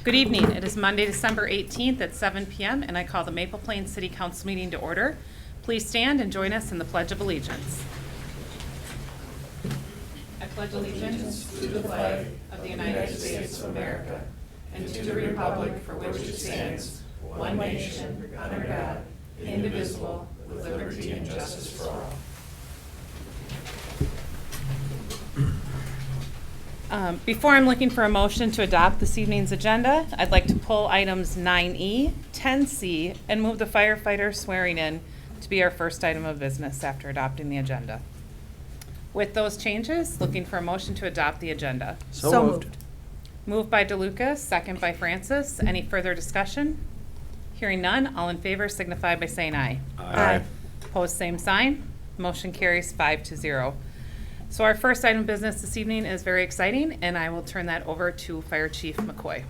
Good evening. It is Monday, December 18th at 7 p.m. and I call the Maple Plains City Council meeting to order. Please stand and join us in the Pledge of Allegiance. I pledge allegiance to the flag of the United States of America and to the republic for which it stands, one nation, under God, indivisible, with liberty and justice for all. Before I'm looking for a motion to adopt this evening's agenda, I'd like to pull items 9E, 10C, and move the firefighter swearing in to be our first item of business after adopting the agenda. With those changes, looking for a motion to adopt the agenda. So moved. Moved by DeLuca, second by Francis. Any further discussion? Hearing none, all in favor signify by saying aye. Aye. Opposed, same sign. Motion carries 5-0. So our first item of business this evening is very exciting, and I will turn that over to Fire Chief McCoy.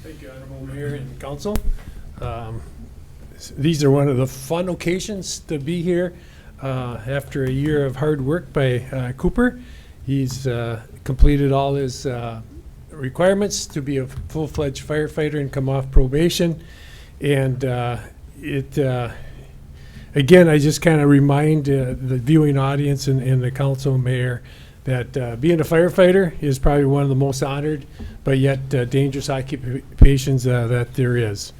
Thank you, Honorable Mayor and Council. These are one of the fun occasions to be here after a year of hard work by Cooper. He's completed all his requirements to be a full-fledged firefighter and come off probation. And again, I just kind of remind the viewing audience and the council mayor that being a firefighter is probably one of the most honored but yet dangerous occupations that there is.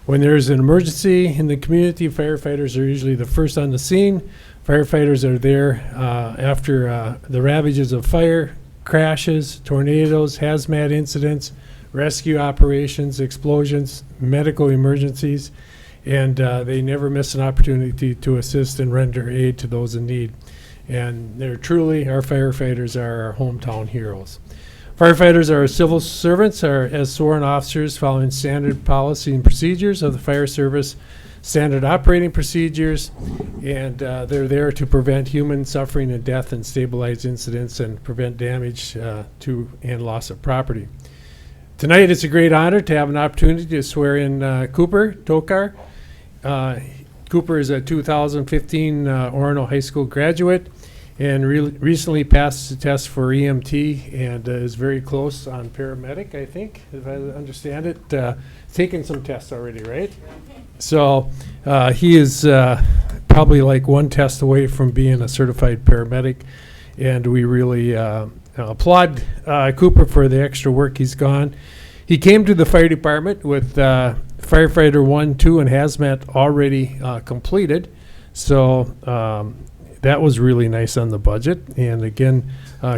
When there's an emergency in the community, firefighters are usually the first on the scene. Firefighters are there after the ravages of fire, crashes, tornadoes, hazmat incidents, rescue operations, explosions, medical emergencies, and they never miss an opportunity to assist and render aid to those in need. And they're truly, our firefighters are our hometown heroes. Firefighters are civil servants, are as sworn officers following standard policy and procedures of the fire service, standard operating procedures, and they're there to prevent human suffering and death and stabilize incidents and prevent damage to and loss of property. Tonight it's a great honor to have an opportunity to swear in Cooper Tokar. Cooper is a 2015 Orono High School graduate and recently passed the test for EMT and is very close on paramedic, I think, if I understand it. Taken some tests already, right? So he is probably like one test away from being a certified paramedic, and we really applaud Cooper for the extra work he's gone. He came to the fire department with Firefighter 1, 2, and Hazmat already completed, so that was really nice on the budget. And again,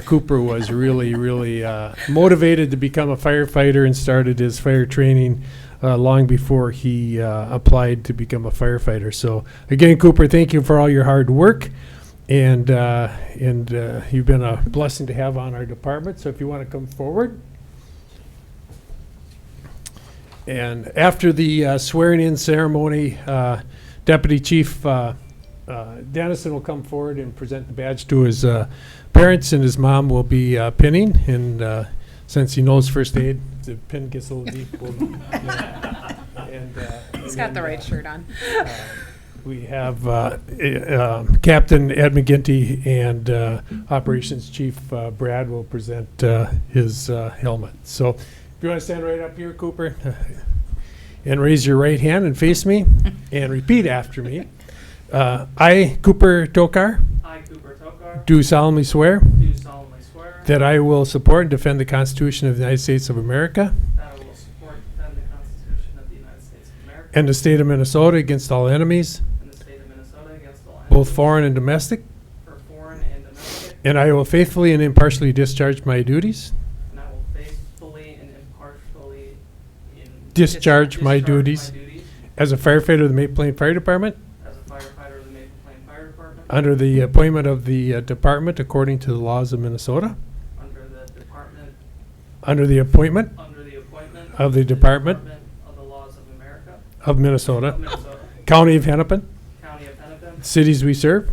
Cooper was really motivated to become a firefighter and started his fire training long before he applied to become a firefighter. So again, Cooper, thank you for all your hard work, and you've been a blessing to have on our department. So if you want to come forward. And after the swearing-in ceremony, Deputy Chief Dennison will come forward and present the badge to his parents, and his mom will be pinning. And since he knows first aid, the pin gets a little deep. He's got the right shirt on. We have Captain Ed McGinty and Operations Chief Brad will present his helmet. So if you want to stand right up here, Cooper, and raise your right hand and face me and repeat after me. I, Cooper Tokar, I, Cooper Tokar, do solemnly swear that I will support and defend the Constitution of the United States of America I will support and defend the Constitution of the United States of America and the state of Minnesota against all enemies, and the state of Minnesota against all enemies, both foreign and domestic, for foreign and domestic, and I will faithfully and impartially discharge my duties and I will faithfully and impartially Discharge my duties as a firefighter of the Maple Plains Fire Department as a firefighter of the Maple Plains Fire Department under the appointment of the department according to the laws of Minnesota, under the appointment of the Department of the laws of America of Minnesota, of Minnesota, County of Hennepin, County of Hennepin, cities we serve,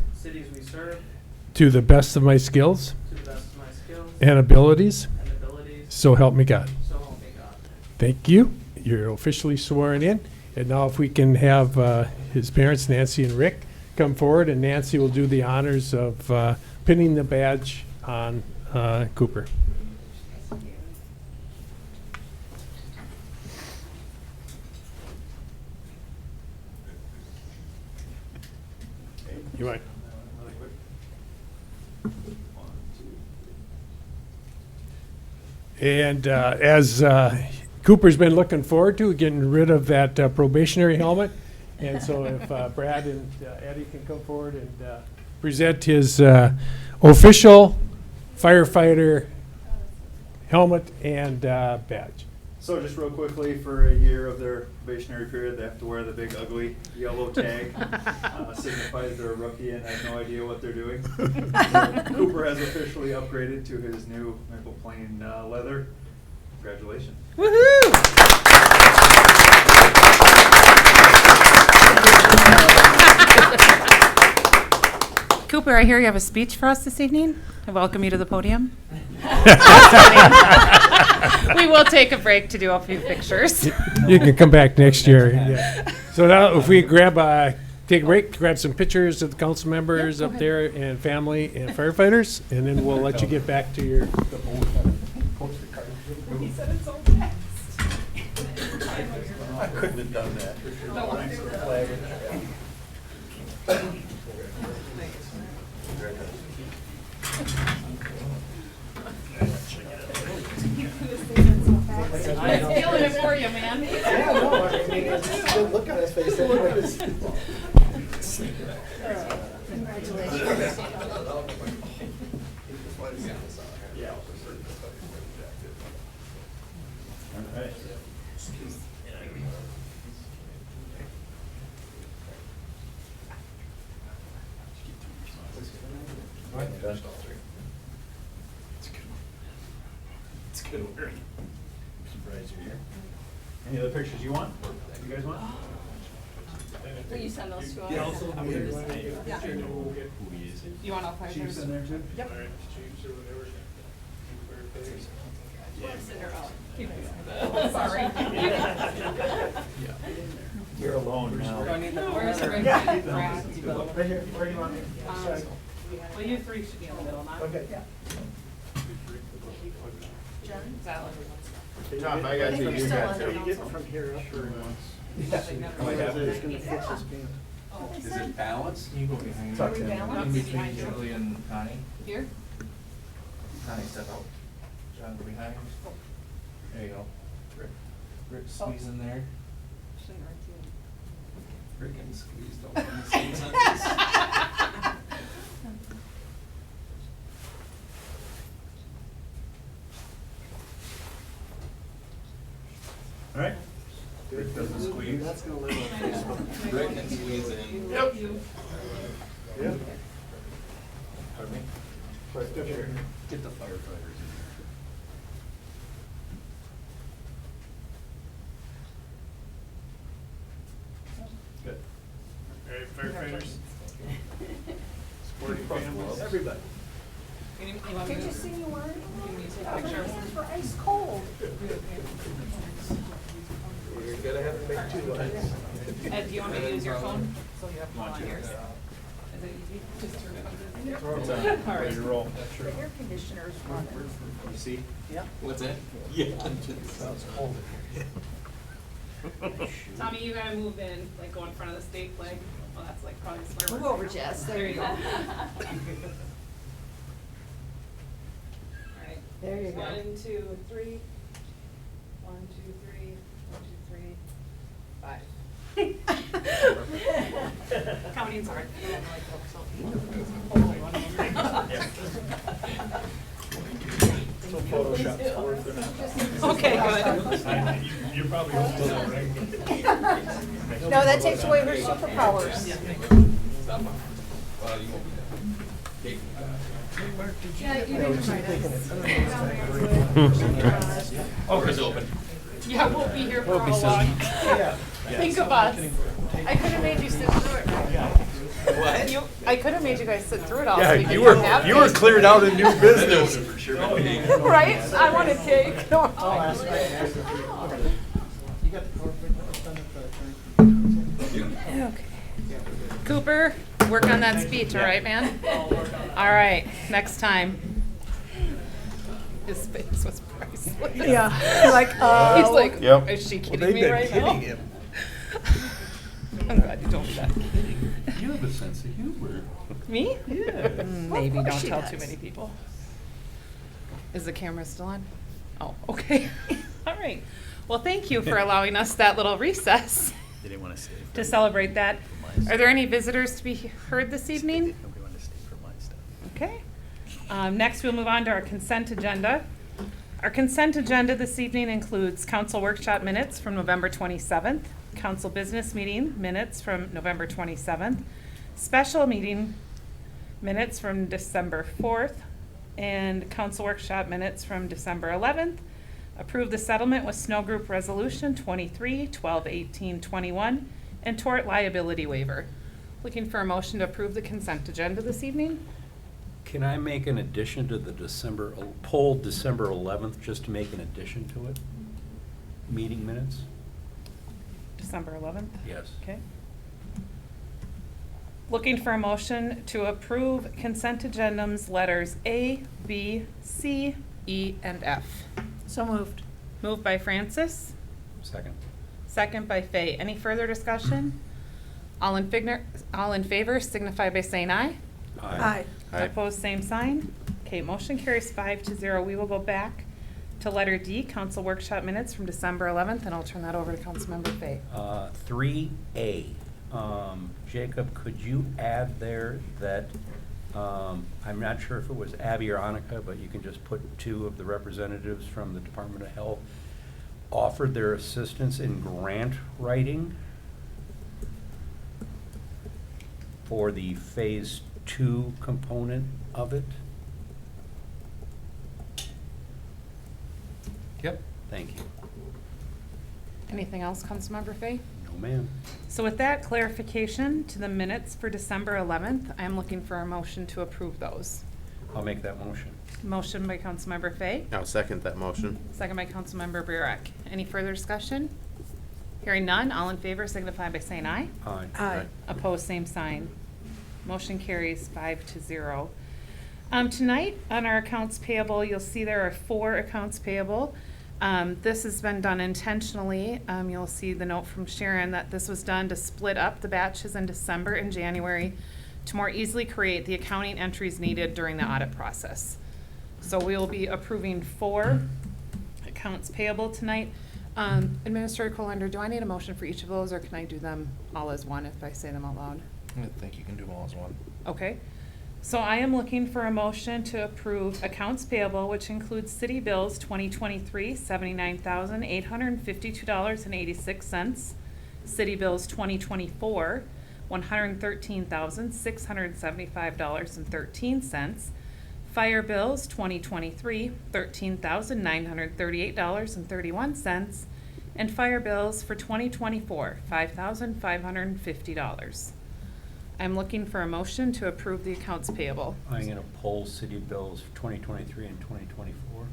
to the best of my skills to the best of my skills and abilities, and abilities, so help me God. so help me God. Thank you. You're officially sworn in. And now if we can have his parents, Nancy and Rick, come forward, and Nancy will do the honors of pinning the badge on Cooper. And as Cooper's been looking forward to getting rid of that probationary helmet. And so if Brad and Eddie can come forward and present his official firefighter helmet and badge. So just real quickly, for a year of their probationary period, they have to wear the big ugly yellow tag. Signifies they're a rookie and have no idea what they're doing. So Cooper has officially upgraded to his new maple plain leather. Congratulations. Cooper, I hear you have a speech for us this evening. I welcome you to the podium. We will take a break to do a few pictures. You can come back next year. Yeah. So now if we take a break, grab some pictures of the council members up there and family and firefighters, and then we'll let you get back to your. He said it's all text. I couldn't have done that. I'm feeling it for you, man. Yeah, no, I mean, it's just a good look on his face anyways. Congratulations. It's good work. Surprised you're here. Any other pictures you want? You guys want? Will you send those to us? You want all Chiefs firefighters? in there too? Yep. Send her out. Sorry. You're alone now. Where's the Yeah. Brad? Right here, where do you want me? Well, you three should be in the middle, not? Okay. Jen? Valid. Tom, I got I think you. we're You still got on two. the Get it from here up or Nothing, It's never. gonna fix this band. Is it balanced? Can you go behind Tuck me? in. In between Julie and Connie? Here? Connie, step out. John, go behind. There you go. Rick, squeeze in there. Rick and squeeze don't in the same sentence. All right. Rick doesn't squeeze. That's gonna live on Facebook. Rick can squeeze in. Yep. Yeah. Pardon me? Get the firefighters in here. Good. All right, firefighters. Sporting families. Everybody. You want me Did to- you see you wearing them? You need to take Oh, pictures. my hands were ice cold. You're gonna have to make two lines. Ed, do you want me to use your phone? So you have one on yours. Is it easy? Just turn it on. All right. roll. The air conditioner's running. You see? Yep. What's that? Yeah. Sounds cold in here. Tommy, you gotta move in, like go in front of the state flag. Well, that's like probably a swear word. Move over, Jess. There you go. All right. There you go. 1, 2, 3. 1, 2, 3. 1, 2, 3. 5. Counting's hard. So Photoshop's worth it. Okay, good. You're probably still there, right? No, that takes away her superpowers. Yeah, you didn't invite us. Oh, it's open. Yeah, we'll be here for how long? Think of us. I could have made you sit through it. What? I could have made you guys sit through it all. Yeah, so we could you come were navigate. cleared out in new business. Right? I want a cake. No, I'm Oh, fine. that's right. You got the Okay. Cooper, work on that speech, all right, man? All right, next time. His face was priceless. Yeah. Like, He's like, Yep. is she kidding me right now? I'm glad you told me that. You have a sense of humor. Me? Yeah. Maybe, Of course don't she tell does. too many people. Is the camera still on? Oh, okay. All right. Well, thank you for allowing us that little recess They didn't want to stay. to celebrate that. Are there any visitors to be heard this evening? Nobody wanted to stay for my stuff. Okay. Next, we'll move on to our consent agenda. Our consent agenda this evening includes council workshop minutes from November 27th, council business meeting minutes from November 27th, special meeting minutes from December 4th, and council workshop minutes from December 11th. Approve the settlement with Snow Group Resolution 23-12-18-21 and tort liability waiver. Looking for a motion to approve the consent agenda this evening? Can I make an addition to the poll December 11th, just to make an addition to it? Meeting minutes? December 11th? Yes. Okay. Looking for a motion to approve consent agendums letters A, B, C, E, and F. So moved. Moved by Francis, Second. second by Fay. Any further discussion? All in favor signify by saying aye. Aye. Opposed, same sign. Okay, motion carries 5-0. We will go back to letter D, council workshop minutes from December 11th, and I'll turn that over to Councilmember Fay. 3A. Jacob, could you add there that, I'm not sure if it was Abby or Annika, but you can just put two of the representatives from the Department of Health offered their assistance in grant writing for the Phase 2 component of it? Yep. Thank you. Anything else, Councilmember Fay? No, ma'am. So with that clarification to the minutes for December 11th, I'm looking for a motion to approve those. I'll make that motion. Motion by Councilmember Fay, I'll second that motion. second by Councilmember Burek. Any further discussion? Hearing none, all in favor signify by saying aye. Aye. Aye. Opposed, same sign. Motion carries 5-0. Tonight, on our accounts payable, you'll see there are 4 accounts payable. This has been done intentionally. You'll see the note from Sharon that this was done to split up the batches in December and January to more easily create the accounting entries needed during the audit process. So we will be approving 4 accounts payable tonight. Administrator Colander, do I need a motion for each of those, or can I do them all as one if I say them out loud? I think you can do them all as one. Okay, so I am looking for a motion to approve accounts payable, which includes city bills 2023, $79,852.86. City bills 2024, $113,675.13. Fire bills 2023, $13,938.31. And fire bills for 2024, $5,550. I'm looking for a motion to approve the accounts payable. I'm going to poll city bills for 2023 and 2024.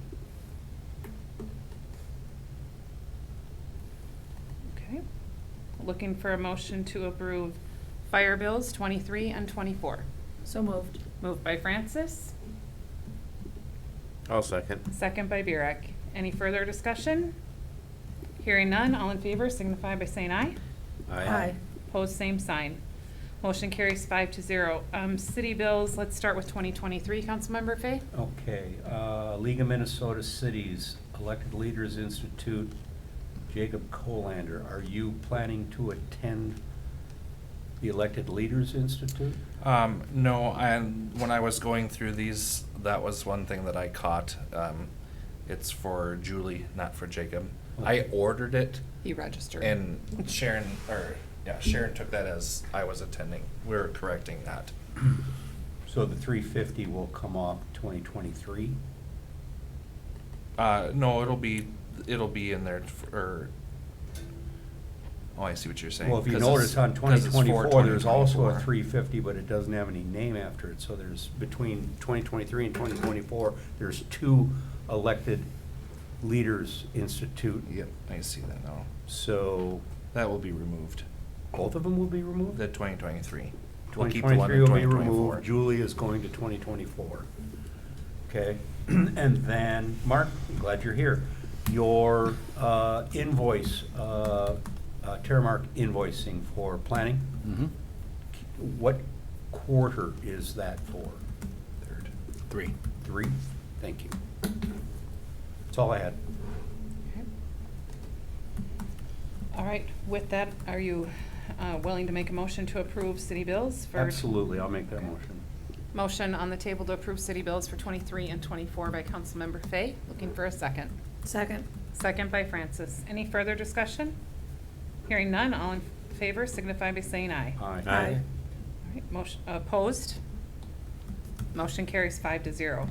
Okay. Looking for a motion to approve fire bills 23 and 24. So moved. Moved by Francis, I'll second. second by Burek. Any further discussion? Hearing none, all in favor signify by saying aye. Aye. Opposed, same sign. Motion carries 5-0. City bills, let's start with 2023, Councilmember Fay. Okay, League of Minnesota Cities, Elected Leaders Institute, Jacob Colander, are you planning to attend the Elected Leaders Institute? No, and when I was going through these, that was one thing that I caught. It's for Julie, not for Jacob. I ordered it, He registered. and Sharon took that as I was attending. We're correcting that. So the 350 will come off 2023? No, it'll be in there for. Oh, I see what you're saying. Well, if you 'Cause notice on 'cause it's for 2024, there's also a 2024. 350, but it doesn't have any name after it. So there's, between 2023 and 2024, there's 2 Elected Leaders Institute. Yep, I see that now. So That will be removed. both of them will be removed? The 2023. We'll keep the one 2023 in will be 2024. removed. Julie is going to 2024. Okay, and then, Mark, I'm glad you're here. Your invoice, Terramark invoicing for planning, Mm-hmm. what quarter is that for? Third. 3. 3? Thank you. That's all I had. All right, with that, are you willing to make a motion to approve city bills for? Absolutely, I'll make that motion. Motion on the table to approve city bills for 23 and 24 by Councilmember Fay. Looking for a second. Second. Second by Francis. Any further discussion? Hearing none, all in favor signify by saying aye. Aye. Aye. All right, motion, opposed? Motion carries 5-0.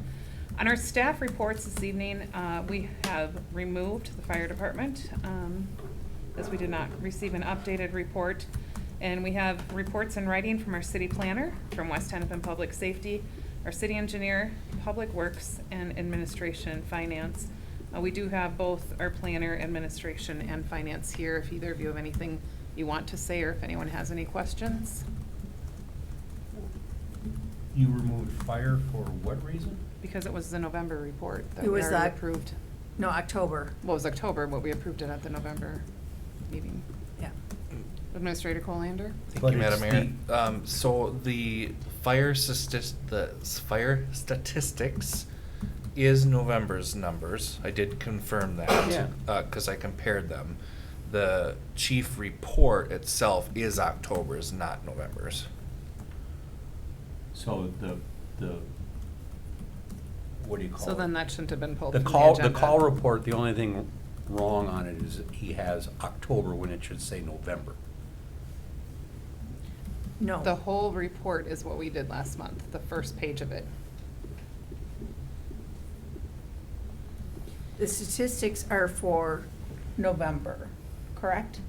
On our staff reports this evening, we have removed the fire department, as we did not receive an updated report. And we have reports in writing from our city planner, from West Hennepin Public Safety, our city engineer, Public Works, and Administration Finance. We do have both our planner, administration, and finance here, if either of you have anything you want to say, or if anyone has any questions. You removed fire for what reason? Because it was the November report that It we was already that- approved. No, October. Well, it was October, but we approved it at the November meeting. Yeah. Administrator Colander? Thank But you, Madam it's Mayor. So the fire statistics is November's numbers. I did confirm that. Yeah. Cause I compared them. The chief report itself is October's, not November's. So the, what do you call it? So then that shouldn't have been pulled The from the call, agenda. the call report, the only thing wrong on it is that he has October when it should say November. No. The whole report is what we did last month, the first page of it. The statistics are for November, correct?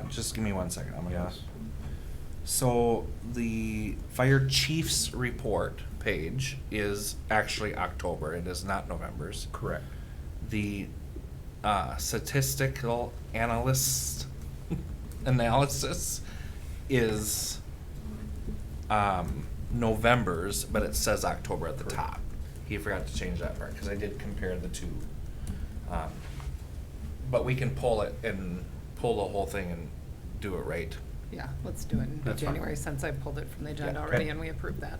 Just give me 1 second. I'm gonna. So the fire chief's report page is actually October. It is not November's. Correct. The statistical analysis is November's, but it says October at the top. He forgot to change that part, because I did compare the two. But we can pull it and pull the whole thing and do it right. Yeah, let's do it in That's fine. January, since I pulled it from the agenda Yeah, already okay. and we approved that.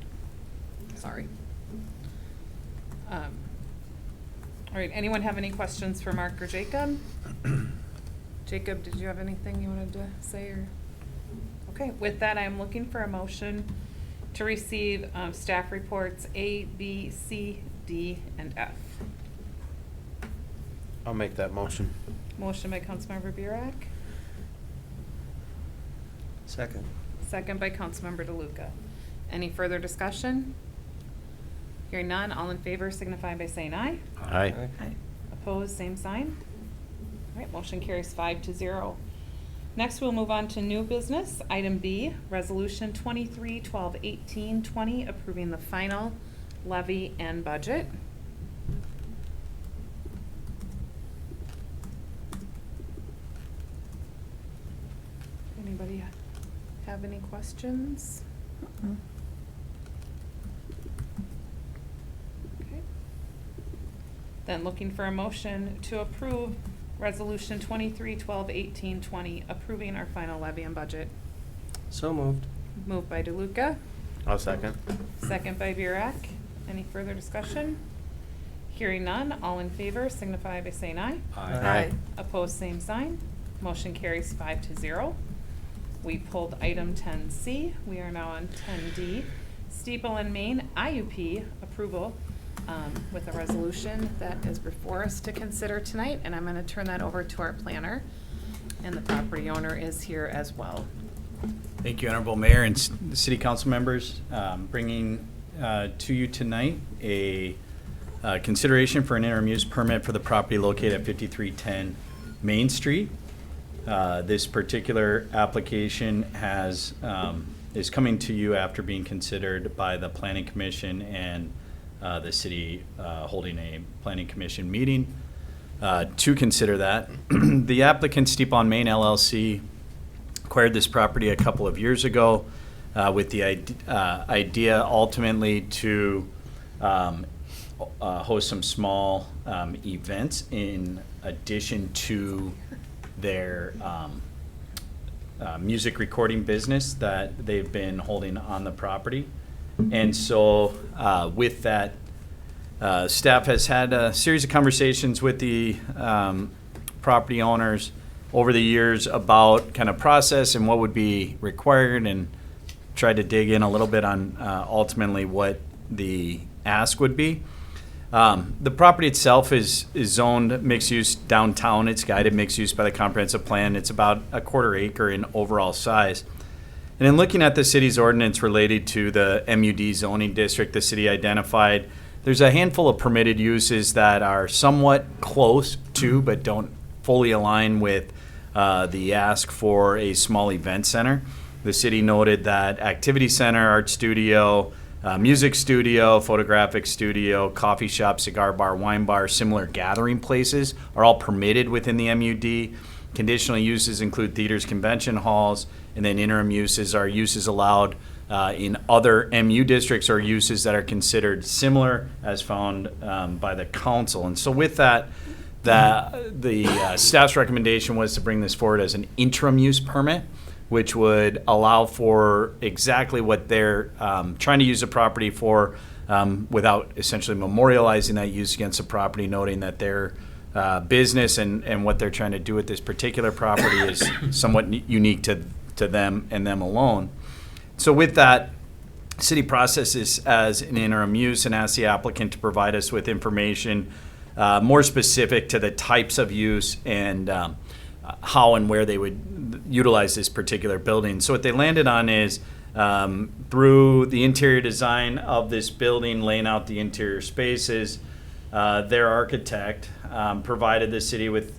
Sorry. All right, anyone have any questions for Mark or Jacob? Jacob, did you have anything you wanted to say, or? Okay, with that, I'm looking for a motion to receive staff reports A, B, C, D, and F. I'll make that motion. Motion by Councilmember Burak, Second. second by Councilmember DeLuca. Any further discussion? Hearing none, all in favor signify by saying aye. Aye. Aye. Opposed, same sign. All right, motion carries 5-0. Next, we'll move on to new business. Item B, Resolution 23-12-18-20, approving the final levy and budget. Anybody have any questions? Mm-mm. Okay. Then looking for a motion to approve Resolution 23-12-18-20, approving our final levy and budget. So moved. Moved by DeLuca, I'll second. second by Burak. Any further discussion? Hearing none, all in favor signify by saying aye. Aye. Opposed, same sign. Motion carries 5-0. We pulled item 10C. We are now on 10D. Steeple and Main IUP approval with a resolution that is before us to consider tonight. And I'm going to turn that over to our planner. And the property owner is here as well. Thank you, Honorable Mayor and City Council members. Bringing to you tonight a consideration for an interim use permit for the property located at 5310 Main Street. This particular application is coming to you after being considered by the Planning Commission and the city holding a Planning Commission meeting to consider that. The applicant, Steeple on Main LLC, acquired this property a couple of years ago with the idea ultimately to host some small events in addition to their music recording business that they've been holding on the property. And so with that Staff has had a series of conversations with the property owners over the years about kind of process and what would be required, and tried to dig in a little bit on ultimately what the ask would be. The property itself is zoned mixed use downtown. It's guided mixed use by the comprehensive plan. It's about a 1/4 acre in overall size. And in looking at the city's ordinance related to the MUD zoning district, the city identified there's a handful of permitted uses that are somewhat close to but don't fully align with the ask for a small event center. The city noted that activity center, art studio, music studio, photographic studio, coffee shop, cigar bar, wine bar, similar gathering places are all permitted within the MUD. Conditional uses include theaters, convention halls, and then interim uses are uses allowed in other MU districts or uses that are considered similar as found by the council. And so with that, the staff's recommendation was to bring this forward as an interim use permit, which would allow for exactly what they're trying to use the property for without essentially memorializing that use against the property, noting that their business and what they're trying to do with this particular property is somewhat unique to them and them alone. So with that, city processes as an interim use and asks the applicant to provide us with information more specific to the types of use and how and where they would utilize this particular building. So what they landed on is through the interior design of this building, laying out the interior spaces, their architect provided the city with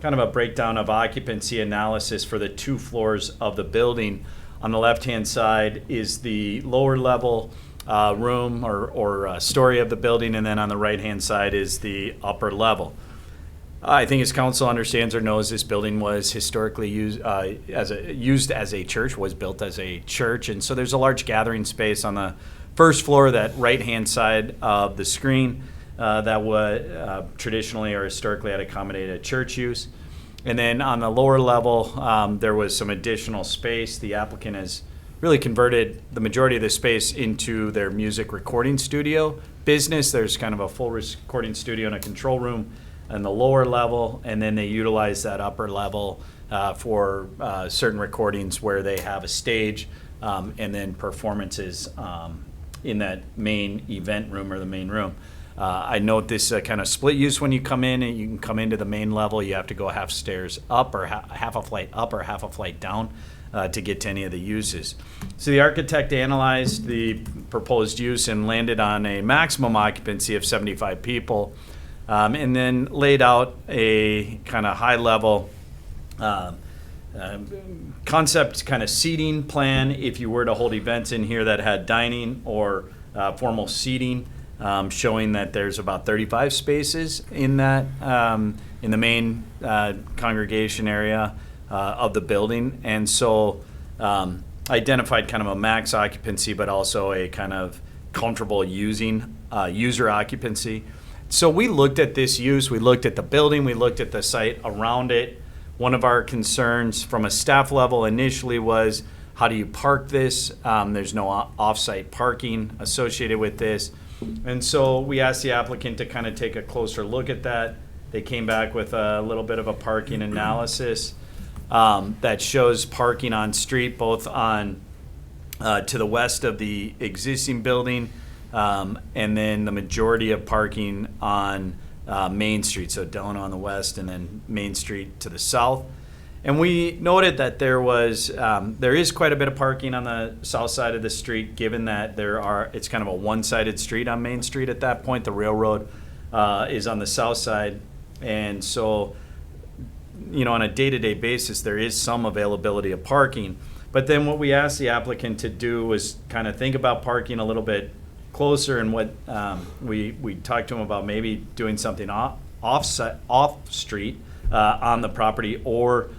kind of a breakdown of occupancy analysis for the 2 floors of the building. On the left-hand side is the lower level room or story of the building, and then on the right-hand side is the upper level. I think as council understands or knows, this building was historically used as a church, was built as a church, and so there's a large gathering space on the first floor, that right-hand side of the screen, that would traditionally or historically had accommodated church use. And then on the lower level, there was some additional space. The applicant has really converted the majority of the space into their music recording studio business. There's kind of a full recording studio and a control room on the lower level, and then they utilize that upper level for certain recordings where they have a stage and then performances in that main event room or the main room. I note this kind of split use when you come in, and you can come into the main level. You have to go half stairs up or half a flight up or half a flight down to get to any of the uses. So the architect analyzed the proposed use and landed on a maximum occupancy of 75 people, and then laid out a kind of high level concept kind of seating plan if you were to hold events in here that had dining or formal seating. Showing that there's about 35 spaces in that in the main congregation area of the building, and so identified kind of a max occupancy, but also a kind of comfortable user occupancy. So we looked at this use, we looked at the building, we looked at the site around it. One of our concerns from a staff level initially was, how do you park this? There's no off-site parking associated with this. And so we asked the applicant to kind of take a closer look at that. They came back with a little bit of a parking analysis that shows parking on street, both on to the west of the existing building, and then the majority of parking on Main Street, so Delano on the west and then Main Street to the south. And we noted that there is quite a bit of parking on the south side of the street, given that it's kind of a one-sided street on Main Street at that point. The railroad is on the south side. And so, on a day-to-day basis, there is some availability of parking. But then what we asked the applicant to do was kind of think about parking a little bit closer, and what we talked to him about maybe doing something off-street on the property, or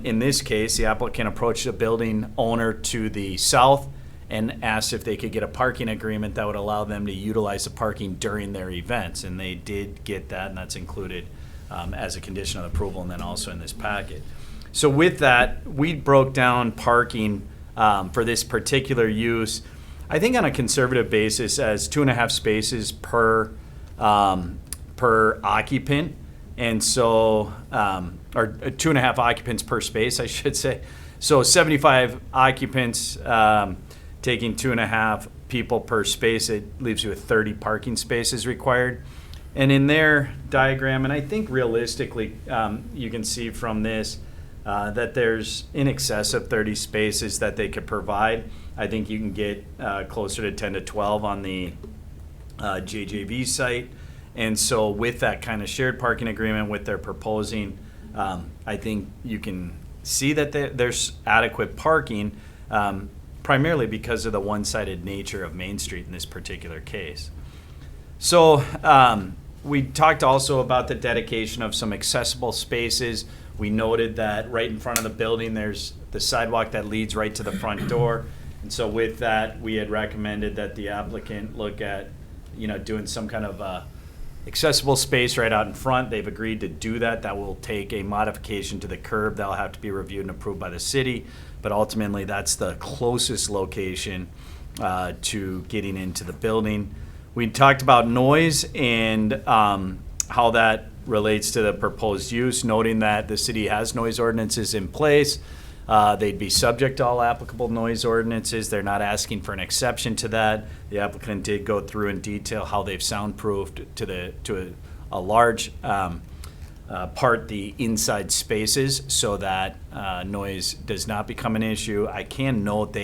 in this case, the applicant approached the building owner to the south and asked if they could get a parking agreement that would allow them to utilize the parking during their events. And they did get that, and that's included as a condition of approval, and then also in this packet. So with that, we broke down parking for this particular use, I think on a conservative basis, as 2.5 spaces per per occupant. And so, or 2.5 occupants per space, I should say. So 75 occupants, taking 2.5 people per space, it leaves you with 30 parking spaces required. And in their diagram, and I think realistically, you can see from this that there's in excess of 30 spaces that they could provide. I think you can get closer to 10 to 12 on the JJV site. And so with that kind of shared parking agreement with their proposing, I think you can see that there's adequate parking, primarily because of the one-sided nature of Main Street in this particular case. So we talked also about the dedication of some accessible spaces. We noted that right in front of the building, there's the sidewalk that leads right to the front door. And so with that, we had recommended that the applicant look at, doing some kind of accessible space right out in front. They've agreed to do that. That will take a modification to the curb. That'll have to be reviewed and approved by the city. But ultimately, that's the closest location to getting into the building. We talked about noise and how that relates to the proposed use, noting that the city has noise ordinances in place. They'd be subject to all applicable noise ordinances. They're not asking for an exception to that. The applicant did go through in detail how they've soundproofed to a large part the inside spaces so that noise does not become an issue. I can note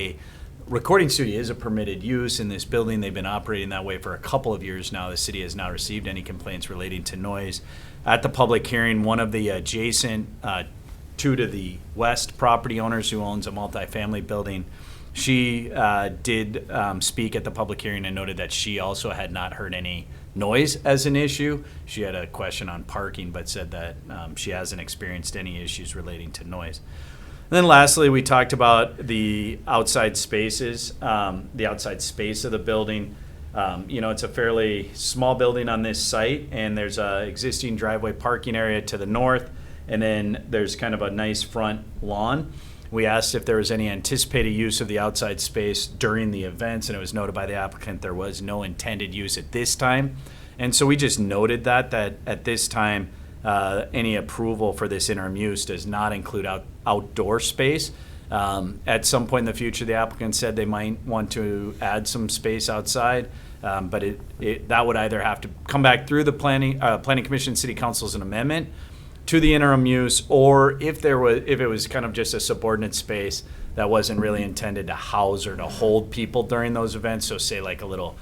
recording studio is a permitted use in this building. They've been operating that way for a couple of years now. The city has not received any complaints relating to noise. At the public hearing, one of the adjacent two to the west property owners who owns a multifamily building, she did speak at the public hearing and noted that she also had not heard any noise as an issue. She had a question on parking, but said that she hasn't experienced any issues relating to noise. And then lastly, we talked about the outside spaces, the outside space of the building. It's a fairly small building on this site, and there's a existing driveway parking area to the north, and then there's kind of a nice front lawn. We asked if there was any anticipated use of the outside space during the events, and it was noted by the applicant there was no intended use at this time. And so we just noted that at this time, any approval for this interim use does not include outdoor space. At some point in the future, the applicant said they might want to add some space outside, but that would either have to come back through the planning commission, city council as an amendment to the interim use, or if it was kind of just a subordinate space that wasn't really intended to house or to hold people during those events. So say like a little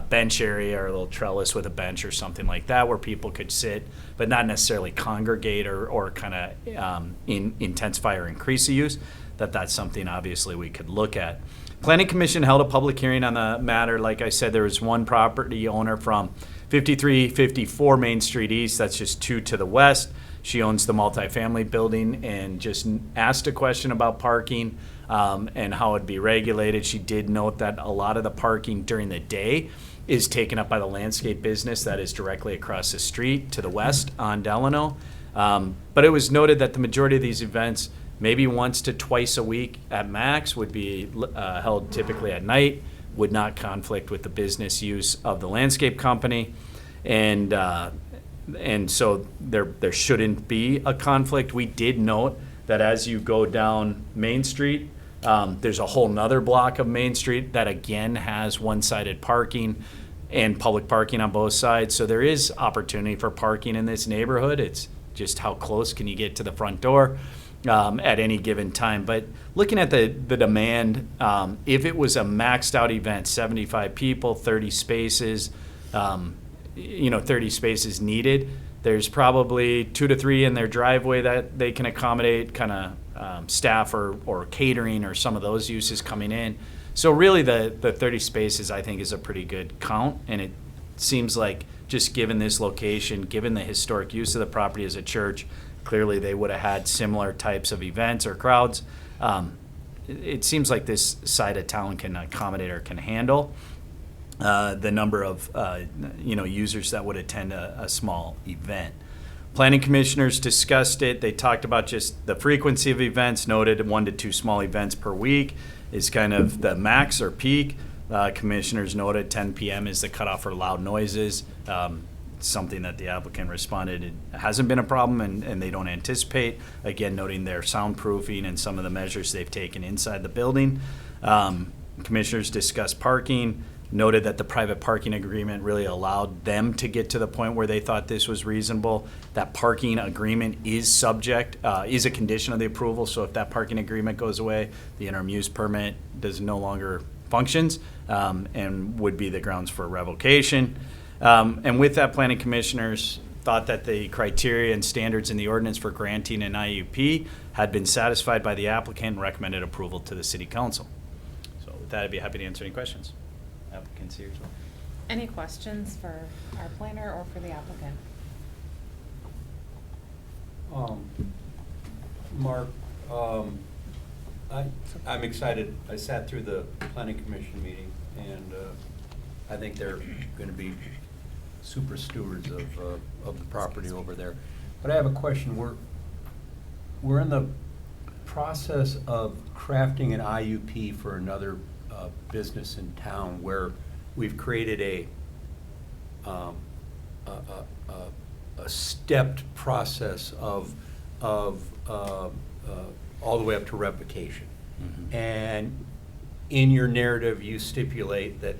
bench area or a little trellis with a bench or something like that where people could sit, but not necessarily congregate or kind of intensify or increase the use, that's something obviously we could look at. Planning Commission held a public hearing on the matter. Like I said, there was one property owner from 5354 Main Street East, that's just 2 to the west. She owns the multifamily building and just asked a question about parking and how it'd be regulated. She did note that a lot of the parking during the day is taken up by the landscape business that is directly across the street to the west on Delano. But it was noted that the majority of these events, maybe once to twice a week at max, would be held typically at night, would not conflict with the business use of the landscape company. And so there shouldn't be a conflict. We did note that as you go down Main Street, there's a whole nother block of Main Street that again has one-sided parking and public parking on both sides. So there is opportunity for parking in this neighborhood. It's just how close can you get to the front door at any given time. But looking at the demand, if it was a maxed out event, 75 people, 30 spaces, 30 spaces needed, there's probably 2 to 3 in their driveway that they can accommodate, kind of staff or catering or some of those uses coming in. So really the 30 spaces I think is a pretty good count, and it seems like just given this location, given the historic use of the property as a church, clearly they would have had similar types of events or crowds. It seems like this side of town can accommodate or can handle the number of users that would attend a small event. Planning commissioners discussed it. They talked about just the frequency of events, noted 1 to 2 small events per week is kind of the max or peak. Commissioners noted 10 p.m. is the cutoff for loud noises. Something that the applicant responded it hasn't been a problem and they don't anticipate. Again, noting their soundproofing and some of the measures they've taken inside the building. Commissioners discussed parking, noted that the private parking agreement really allowed them to get to the point where they thought this was reasonable. That parking agreement is subject, is a condition of the approval, so if that parking agreement goes away, the interim use permit does no longer functions and would be the grounds for revocation. And with that, planning commissioners thought that the criteria and standards in the ordinance for granting an IUP had been satisfied by the applicant and recommended approval to the city council. So with that, I'd be happy to answer any questions. Applicants here as well. Any questions for our planner or for the applicant? Mark, I'm excited. I sat through the planning commission meeting, and I think they're going to be super stewards of the property over there. But I have a question. We're in the process of crafting an IUP for another business in town where we've created a stepped process of all the way up to revocation. Mm-hmm. And in your narrative, you stipulate that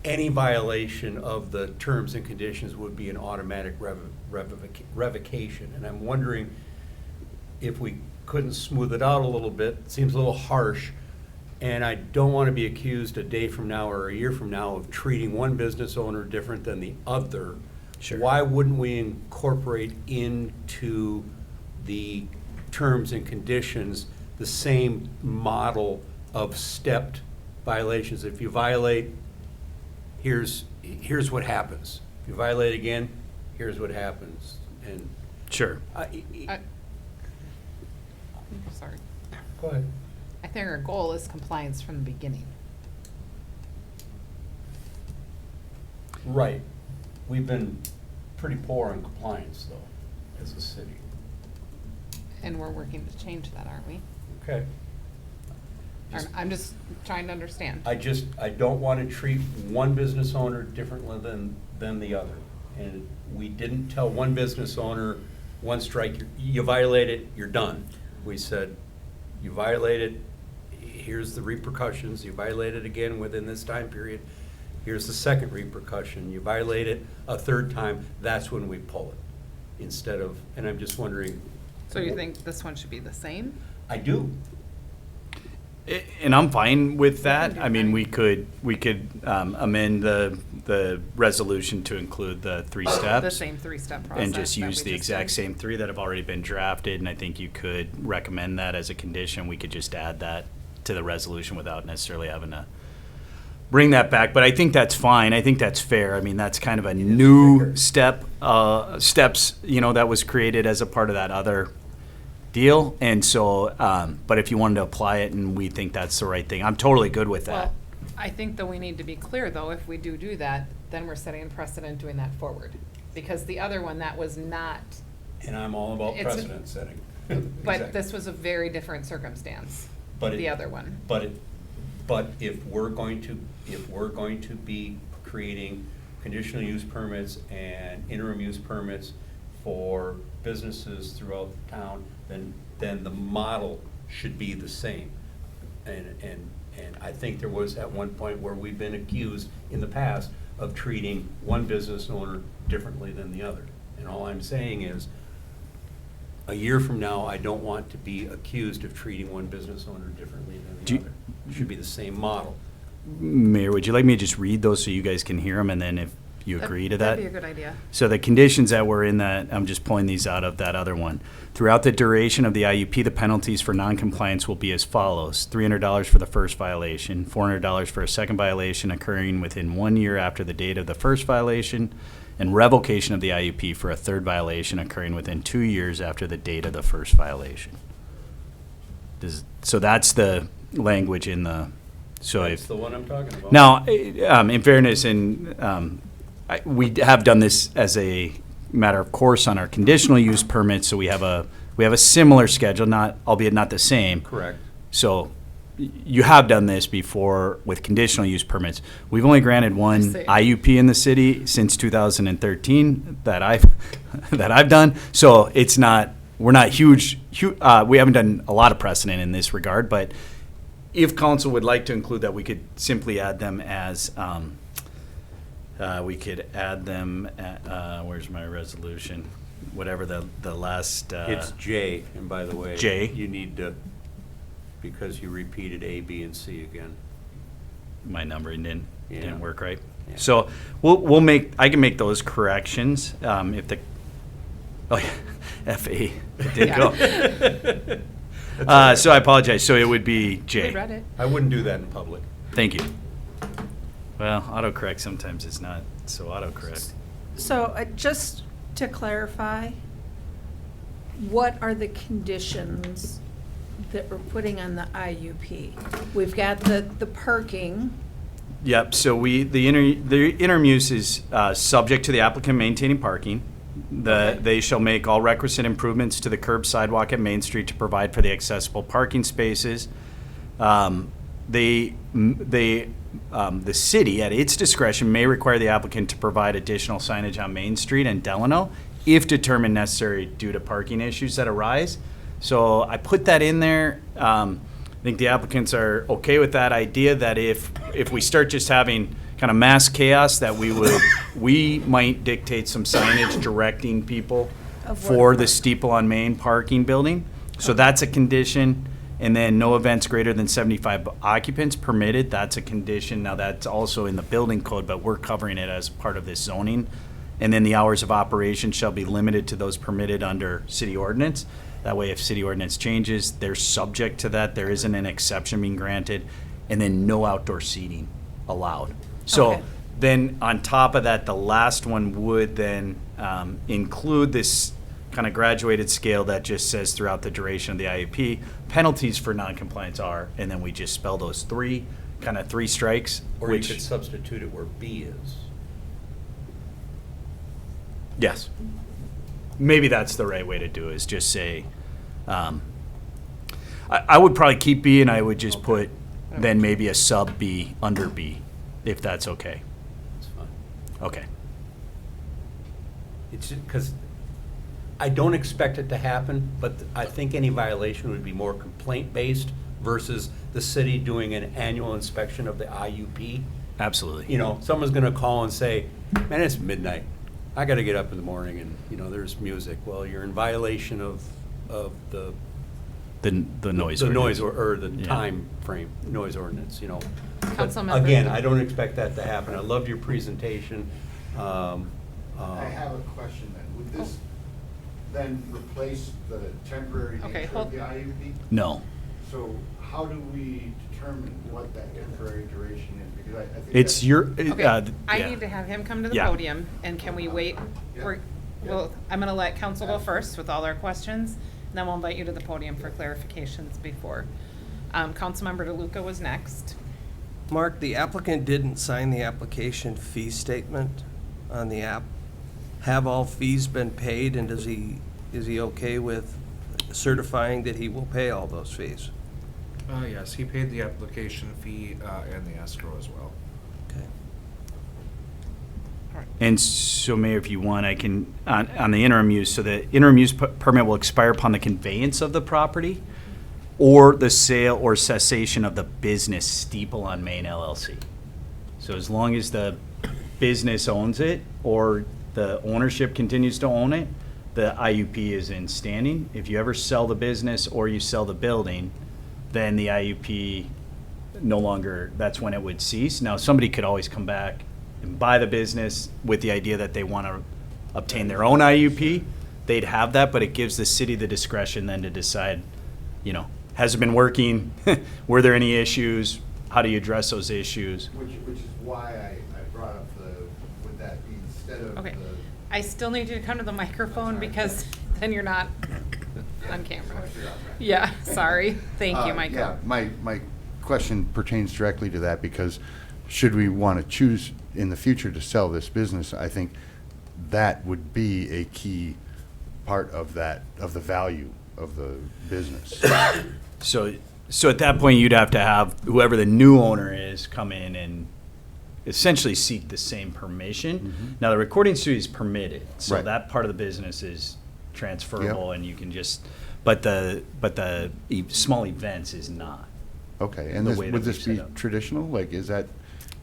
any violation of the terms and conditions would be an automatic revocation. And I'm wondering if we couldn't smooth it out a little bit. It seems a little harsh. And I don't want to be accused a day from now or a year from now of treating one business owner different than the other. Sure. Why wouldn't we incorporate into the terms and conditions the same model of stepped violations? If you violate, here's what happens. If you violate again, here's what happens. And Sure. Sorry. Go ahead. I think our goal is compliance from the beginning. Right. We've been pretty poor in compliance, though, as a city. And we're working to change that, aren't we? Okay. I'm just trying to understand. I don't want to treat one business owner differently than the other. And we didn't tell one business owner, one strike, you violate it, you're done. We said, you violate it, here's the repercussions. You violate it again within this time period, here's the second repercussion. You violate it a third time, that's when we pull it. Instead of, and I'm just wondering. So you think this one should be the same? I do. And I'm fine with that. do I mean, that. we could amend the resolution to include the 3 steps. The same 3-step process. And just that use we the exact did. same 3 that have already been drafted, and I think you could recommend that as a condition. We could just add that to the resolution without necessarily having to bring that back. But I think that's fine. I think that's fair. I mean, that's kind of a new steps, that was created as a part of that other deal. And so, but if you wanted to apply it and we think that's the right thing, I'm totally good with that. Well, I think that we need to be clear, though, if we do that, then we're setting a precedent doing that forward. Because the other one, that was not, And I'm all about It's a- precedent setting. but Exactly. this was a very different circumstance, But the other one. But if we're going to be creating conditional use permits and interim use permits for businesses throughout the town, then the model should be the same. And I think there was at one point where we've been accused in the past of treating one business owner differently than the other. And all I'm saying is, a year from now, I don't want to be accused of treating one business owner differently than the other. It should be the same model. Mayor, would you like me to just read those so you guys can hear them, and then if you agree to that? That'd be a good idea. So the conditions that were in that, I'm just pulling these out of that other one. Throughout the duration of the IUP, the penalties for noncompliance will be as follows: $300 for the first violation, $400 for a second violation occurring within 1 year after the date of the first violation, and revocation of the IUP for a third violation occurring within 2 years after the date of the first violation. So that's the language in the, so That's if. the one I'm talking about. Now, in fairness, we have done this as a matter of course on our conditional use permits, so we have a similar schedule, albeit not the same. Correct. So you have done this before with conditional use permits. We've only granted one see. IUP in the city since 2013 that I've done. So it's not, we're not huge, we haven't done a lot of precedent in this regard, but if council would like to include that, we could simply add them as, where's my resolution? Whatever the last. It's J, and by the way. J. You need to, because you repeated A, B, and C again. My numbering didn't Yeah. work right. Yeah. So I can make those corrections, if the, oh yeah, FA, it did go. So I apologize. So it would be J. We read it. I wouldn't do that in public. Thank you. Well, autocorrect sometimes it's not so autocorrect. So just to clarify, what are the conditions that we're putting on the IUP? We've got the parking. Yep, so the interim use is subject to the applicant maintaining parking. They shall make all requisite improvements to the curb sidewalk at Main Street to provide for the accessible parking spaces. The city, at its discretion, may require the applicant to provide additional signage on Main Street and Delano if determined necessary due to parking issues that arise. So I put that in there. I think the applicants are okay with that idea that if we start just having kind of mass chaos, that we might dictate some signage directing people Of for what? the Steeple on Main parking building. So that's a condition. And then no events greater than 75 occupants permitted, that's a condition. Now that's also in the building code, but we're covering it as part of this zoning. And then the hours of operation shall be limited to those permitted under city ordinance. That way, if city ordinance changes, they're subject to that. There isn't an exception being granted. And then no outdoor seating allowed. So Okay. then on top of that, the last one would then include this kind of graduated scale that just says throughout the duration of the IUP, penalties for noncompliance are, and then we just spell those three strikes. Or you could substitute it where B is. Yes. Maybe that's the right way to do it, is just say, I would probably keep B and I would just put then maybe a sub B under B, if that's okay. That's fine. Okay. It's because I don't expect it to happen, but I think any violation would be more complaint-based versus the city doing an annual inspection of the IUP. Absolutely. You know, someone's gonna call and say, man, it's midnight. I gotta get up in the morning and, there's music. Well, you're in violation of the. The noise. The noise ordinance. or the Yeah. time frame, noise ordinance, But Councilmember. again, I don't expect that to happen. I loved your presentation. I have a question then. Would this then replace the temporary Okay, nature hold- of the IUP? No. So how do we determine what that temporary duration is? Because I think It's that's- your, Okay, I yeah. need to have him come to the Yeah. podium, and can we wait? Yeah. Well, I'm gonna let council go first with all their questions, and then we'll invite you to the podium for clarifications before. Councilmember DeLuca was next. Mark, the applicant didn't sign the application fee statement on the app. Have all fees been paid, and is he okay with certifying that he will pay all those fees? Yes, he paid the application fee and the escrow as well. Okay. And so, Mayor, if you want, I can, on the interim use, so the interim use permit will expire upon the conveyance of the property or the sale or cessation of the business Steeple on Main LLC. So as long as the business owns it or the ownership continues to own it, the IUP is in standing. If you ever sell the business or you sell the building, then the IUP no longer, that's when it would cease. Now, somebody could always come back and buy the business with the idea that they want to obtain their own IUP. They'd have that, but it gives the city the discretion then to decide, has it been working? Were there any issues? How do you address those issues? Which is why I brought up would that be instead of Okay. the. I still need you to come to the microphone because then you're not on camera. Yeah, sorry. Thank you, Michael. Yeah, my question pertains directly to that because should we want to choose in the future to sell this business, I think that would be a key part of the value of the business. So So at that point, you'd have to have whoever the new owner is come in and essentially seek the same permission. Mhm. Now, the recording studio is permitted, so Right. that part of the business is transferable, and you can just, but the small events is not. Okay, and The this, way would that this we've be set up. traditional? Like, is that?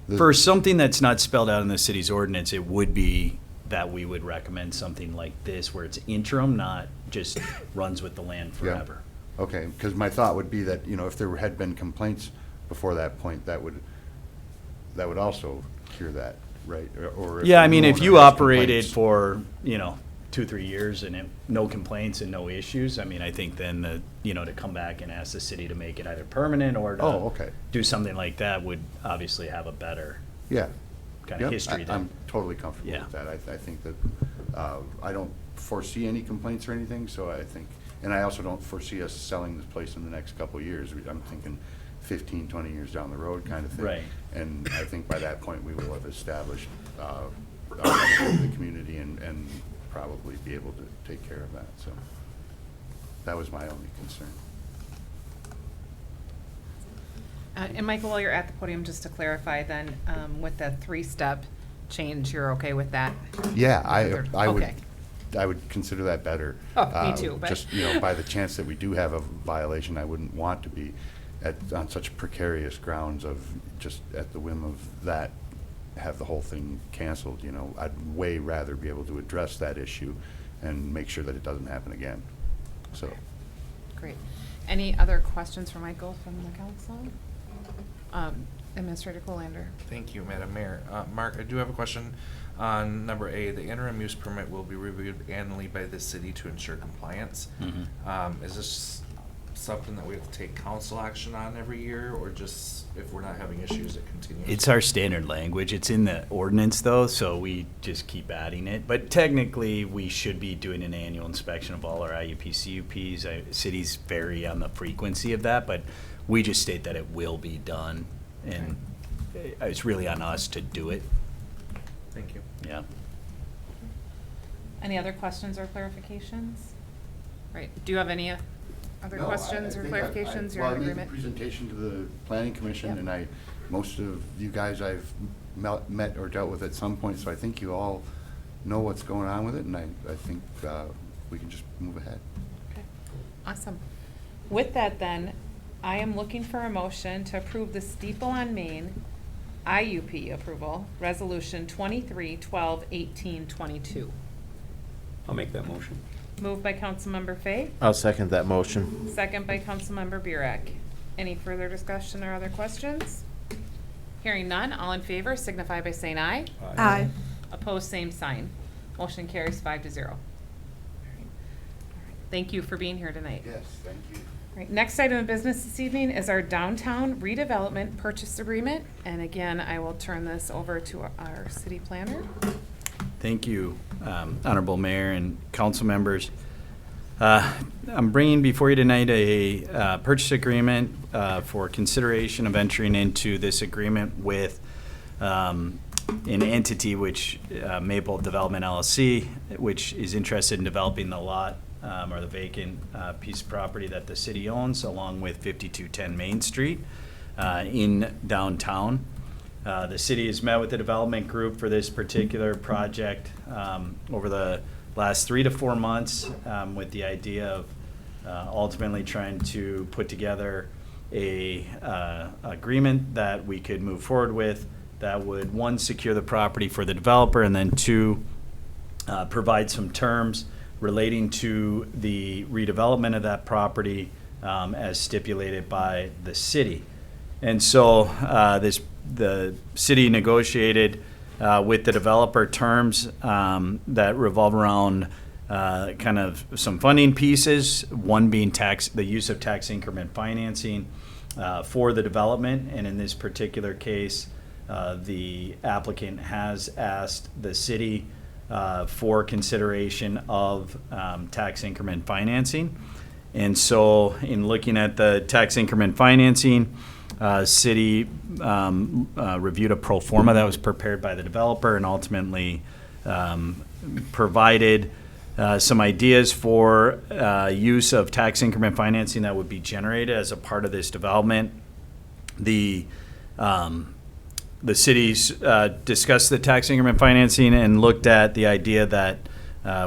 the- For something that's not spelled out in the city's ordinance, it would be that we would recommend something like this, where it's interim, not just runs with the land Yeah. forever. Okay, because my thought would be that, if there had been complaints before that point, that would also cure that, right? Or if Yeah, the I mean, new if owner you has operated complaints- for, 2-3 years and no complaints and no issues, I mean, I think then to come back and ask the city to make it either permanent or to Oh, okay. do something like that would obviously have a better Yeah. kind Yep, of history I'm then. totally comfortable Yeah. with that. I think that, I don't foresee any complaints or anything, so I think, and I also don't foresee us selling this place in the next couple of years. I'm thinking 15, 20 years down the road kind of thing. Right. And I think by that point, we will have established our benefit to the community and probably be able to take care of that, so. That was my only concern. And Michael, while you're at the podium, just to clarify then, with the 3-step change, you're okay with that? Yeah, Okay. I would consider that better. Oh, me too, but- Just, by the chance that we do have a violation, I wouldn't want to be on such precarious grounds of just at the whim of that, have the whole thing canceled, I'd way rather be able to address that issue and make sure that it doesn't happen again, so. Great. Any other questions for Michael from the council? Administrator Colander. Thank you, Madam Mayor. Mark, I do have a question on number A. The interim use permit will be reviewed annually by the city to ensure compliance. Is this something that we have to take council action on every year, or just if we're not having issues, it continues? It's our standard language. It's in the ordinance though, so we just keep adding it. But technically, we should be doing an annual inspection of all our IUP, CUPs. Cities vary on the frequency of that, but we just state that it will be done. And it's really on us to do it. Thank you. Yeah. Any other questions or clarifications? Right, do you have any other questions or clarifications? You're in Well, I made the agreement? presentation to the planning commission, Yep. and most of you guys I've met or dealt with at some point, so I think you all know what's going on with it, and I think we can just move ahead. Okay, awesome. With that then, I am looking for a motion to approve the Steeple on Main IUP approval, Resolution 23-12-18-22. I'll make that motion. Moved by Councilmember Fay, I'll second that motion. second by Councilmember Burek. Any further discussion or other questions? Hearing none, all in favor signify by saying aye. Aye. Opposed, same sign. Motion carries 5-0. Thank you for being here tonight. Yes, thank you. Right, next item of business this evening is our downtown redevelopment purchase agreement. And again, I will turn this over to our city planner. Thank you, Honorable Mayor and council members. I'm bringing before you tonight a purchase agreement for consideration of entering into this agreement with an entity which, Maple Development LLC, which is interested in developing the lot or the vacant piece of property that the city owns, along with 5210 Main Street in downtown. The city has met with the development group for this particular project over the last 3 to 4 months with the idea of ultimately trying to put together a agreement that we could move forward with that would, 1, secure the property for the developer, and then 2, provide some terms relating to the redevelopment of that property as stipulated by the city. And so the city negotiated with the developer terms that revolve around kind of some funding pieces, one being the use of tax increment financing for the development. And in this particular case, the applicant has asked the city for consideration of tax increment financing. And so in looking at the tax increment financing, city reviewed a pro forma that was prepared by the developer and ultimately provided some ideas for use of tax increment financing that would be generated as a part of this development. The cities discussed the tax increment financing and looked at the idea that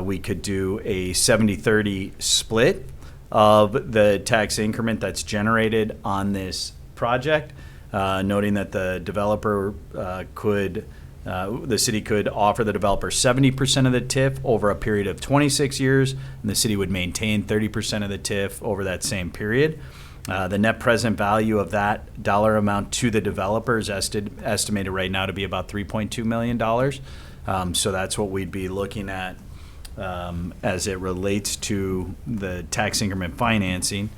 we could do a 70-30 split of the tax increment that's generated on this project, noting that the developer the city could offer the developer 70% of the TIF over a period of 26 years, and the city would maintain 30% of the TIF over that same period. The net present value of that dollar amount to the developer is estimated right now to be about $3.2 million. So that's what we'd be looking at as it relates to the tax increment financing.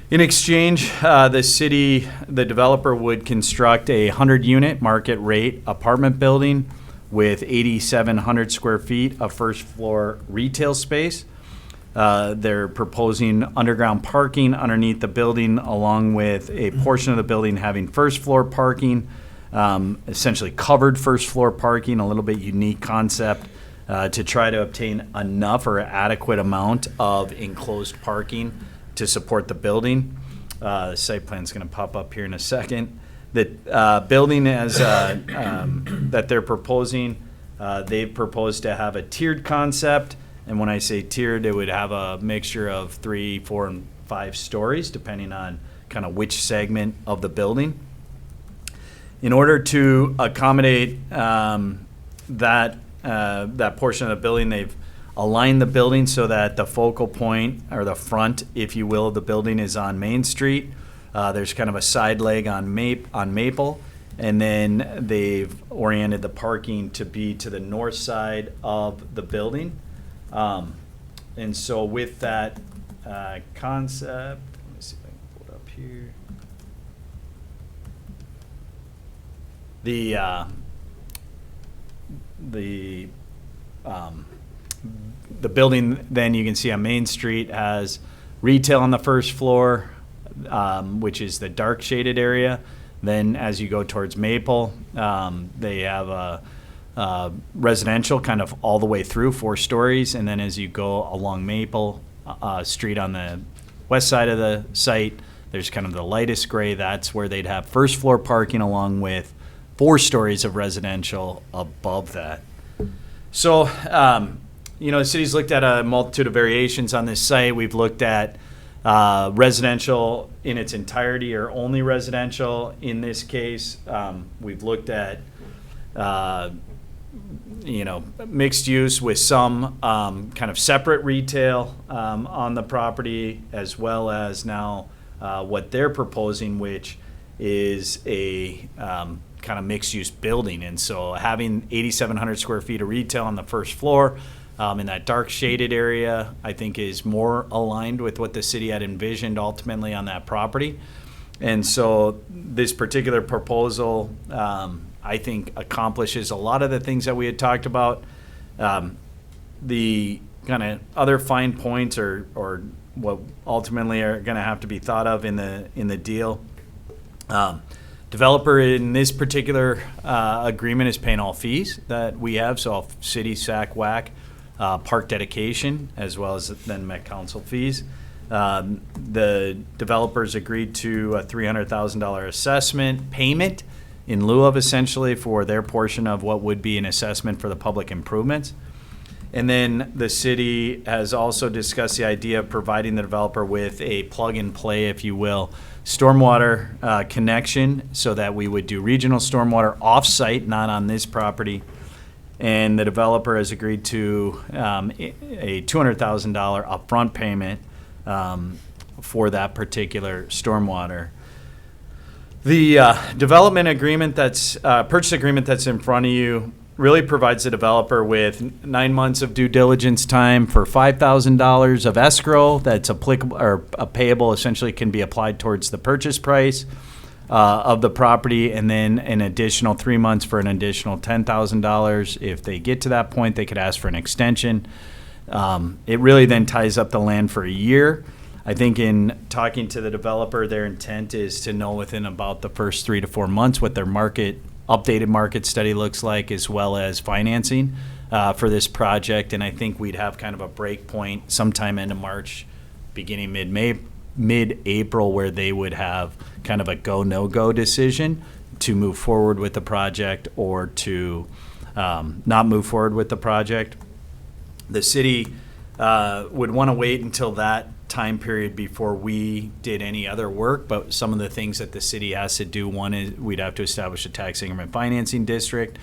In exchange, the developer would construct a 100-unit market rate apartment building with 8,700 square feet of first floor retail space. They're proposing underground parking underneath the building, along with a portion of the building having first floor parking, essentially covered first floor parking, a little bit unique concept to try to obtain enough or adequate amount of enclosed parking to support the building. The site plan is going to pop up here in a second. The building that they're proposing, they've proposed to have a tiered concept. And when I say tiered, it would have a mixture of 3, 4, and 5 stories, depending on kind of which segment of the building. In order to accommodate that portion of the building, they've aligned the building so that the focal point, or the front, if you will, of the building is on Main Street. There's kind of a side leg on Maple, and then they've oriented the parking to be to the north side of the building. And so with that concept, let me see if I can pull it up here. The building, then you can see on Main Street, has retail on the first floor, which is the dark shaded area. Then as you go towards Maple, they have a residential kind of all the way through, 4 stories. And then as you go along Maple Street on the west side of the site, there's kind of the lightest gray. That's where they'd have first floor parking along with 4 stories of residential above that. So, the city's looked at a multitude of variations on this site. We've looked at residential in its entirety, or only residential in this case. We've looked at mixed use with some kind of separate retail on the property, as well as now what they're proposing, which is a kind of mixed use building. And so having 8,700 square feet of retail on the first floor in that dark shaded area, I think is more aligned with what the city had envisioned ultimately on that property. And so this particular proposal, I think, accomplishes a lot of the things that we had talked about. The kind of other fine points, or what ultimately are going to have to be thought of in the deal. Developer in this particular agreement is paying all fees that we have, so all city, SAC, WAC, park dedication, as well as then Met Council fees. The developers agreed to a $300,000 assessment payment in lieu of, essentially, for their portion of what would be an assessment for the public improvements. And then the city has also discussed the idea of providing the developer with a plug-and-play, if you will, stormwater connection, so that we would do regional stormwater off-site, not on this property. And the developer has agreed to a $200,000 upfront payment for that particular stormwater. The development agreement purchase agreement that's in front of you really provides the developer with 9 months of due diligence time for $5,000 of escrow that's applicable, or payable, essentially can be applied towards the purchase price of the property, and then an additional 3 months for an additional $10,000. If they get to that point, they could ask for an extension. It really then ties up the land for a year. I think in talking to the developer, their intent is to know within about the first 3 to 4 months what their updated market study looks like, as well as financing for this project, and I think we'd have kind of a break point sometime end of March, beginning mid-April, where they would have kind of a go, no-go decision to move forward with the project or to not move forward with the project. The city would want to wait until that time period before we did any other work, but some of the things that the city has to do, one is we'd have to establish a tax increment financing district.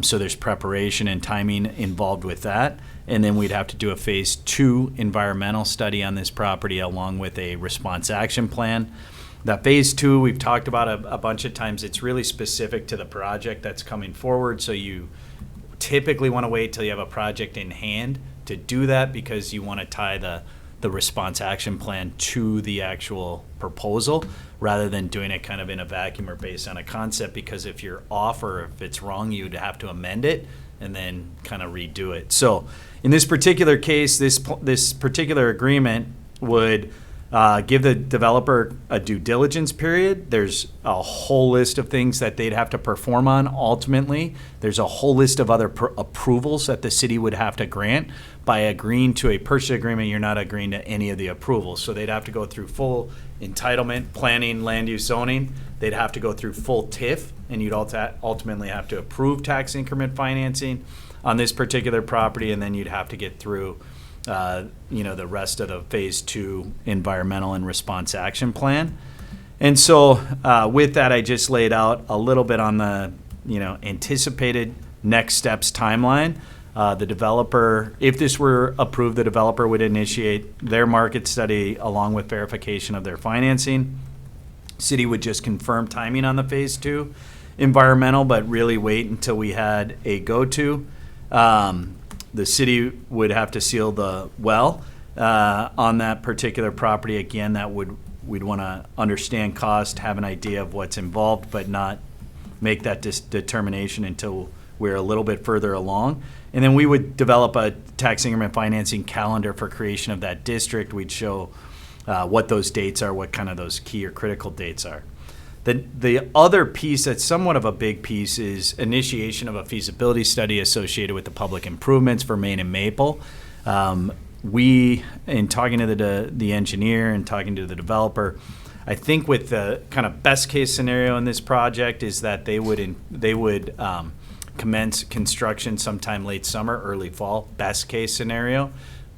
So there's preparation and timing involved with that. And then we'd have to do a phase 2 environmental study on this property along with a response action plan. That phase 2 we've talked about a bunch of times. It's really specific to the project that's coming forward. So you typically want to wait till you have a project in hand to do that, because you want to tie the response action plan to the actual proposal rather than doing it kind of in a vacuum or based on a concept, because if you're off or if it's wrong, you'd have to amend it and then kind of redo it. So in this particular case, this particular agreement would give the developer a due diligence period. There's a whole list of things that they'd have to perform on ultimately. There's a whole list of other approvals that the city would have to grant. By agreeing to a purchase agreement, you're not agreeing to any of the approvals. So they'd have to go through full entitlement, planning, land use zoning. They'd have to go through full TIF, and you'd ultimately have to approve tax increment financing on this particular property, and then you'd have to get through the rest of the phase 2 environmental and response action plan. And so with that, I just laid out a little bit on the anticipated next steps timeline. The developer, if this were approved, the developer would initiate their market study along with verification of their financing. City would just confirm timing on the phase 2 environmental, but really wait until we had a go-to. The city would have to seal the well on that particular property. Again, we'd want to understand cost, have an idea of what's involved, but not make that determination until we're a little bit further along. And then we would develop a tax increment financing calendar for creation of that district. We'd show what those dates are, what kind of those key or critical dates are. The other piece that's somewhat of a big piece is initiation of a feasibility study associated with the public improvements for Main and Maple. We, in talking to the engineer and talking to the developer, I think with the kind of best case scenario in this project is that they would commence construction sometime late summer, early fall, best case scenario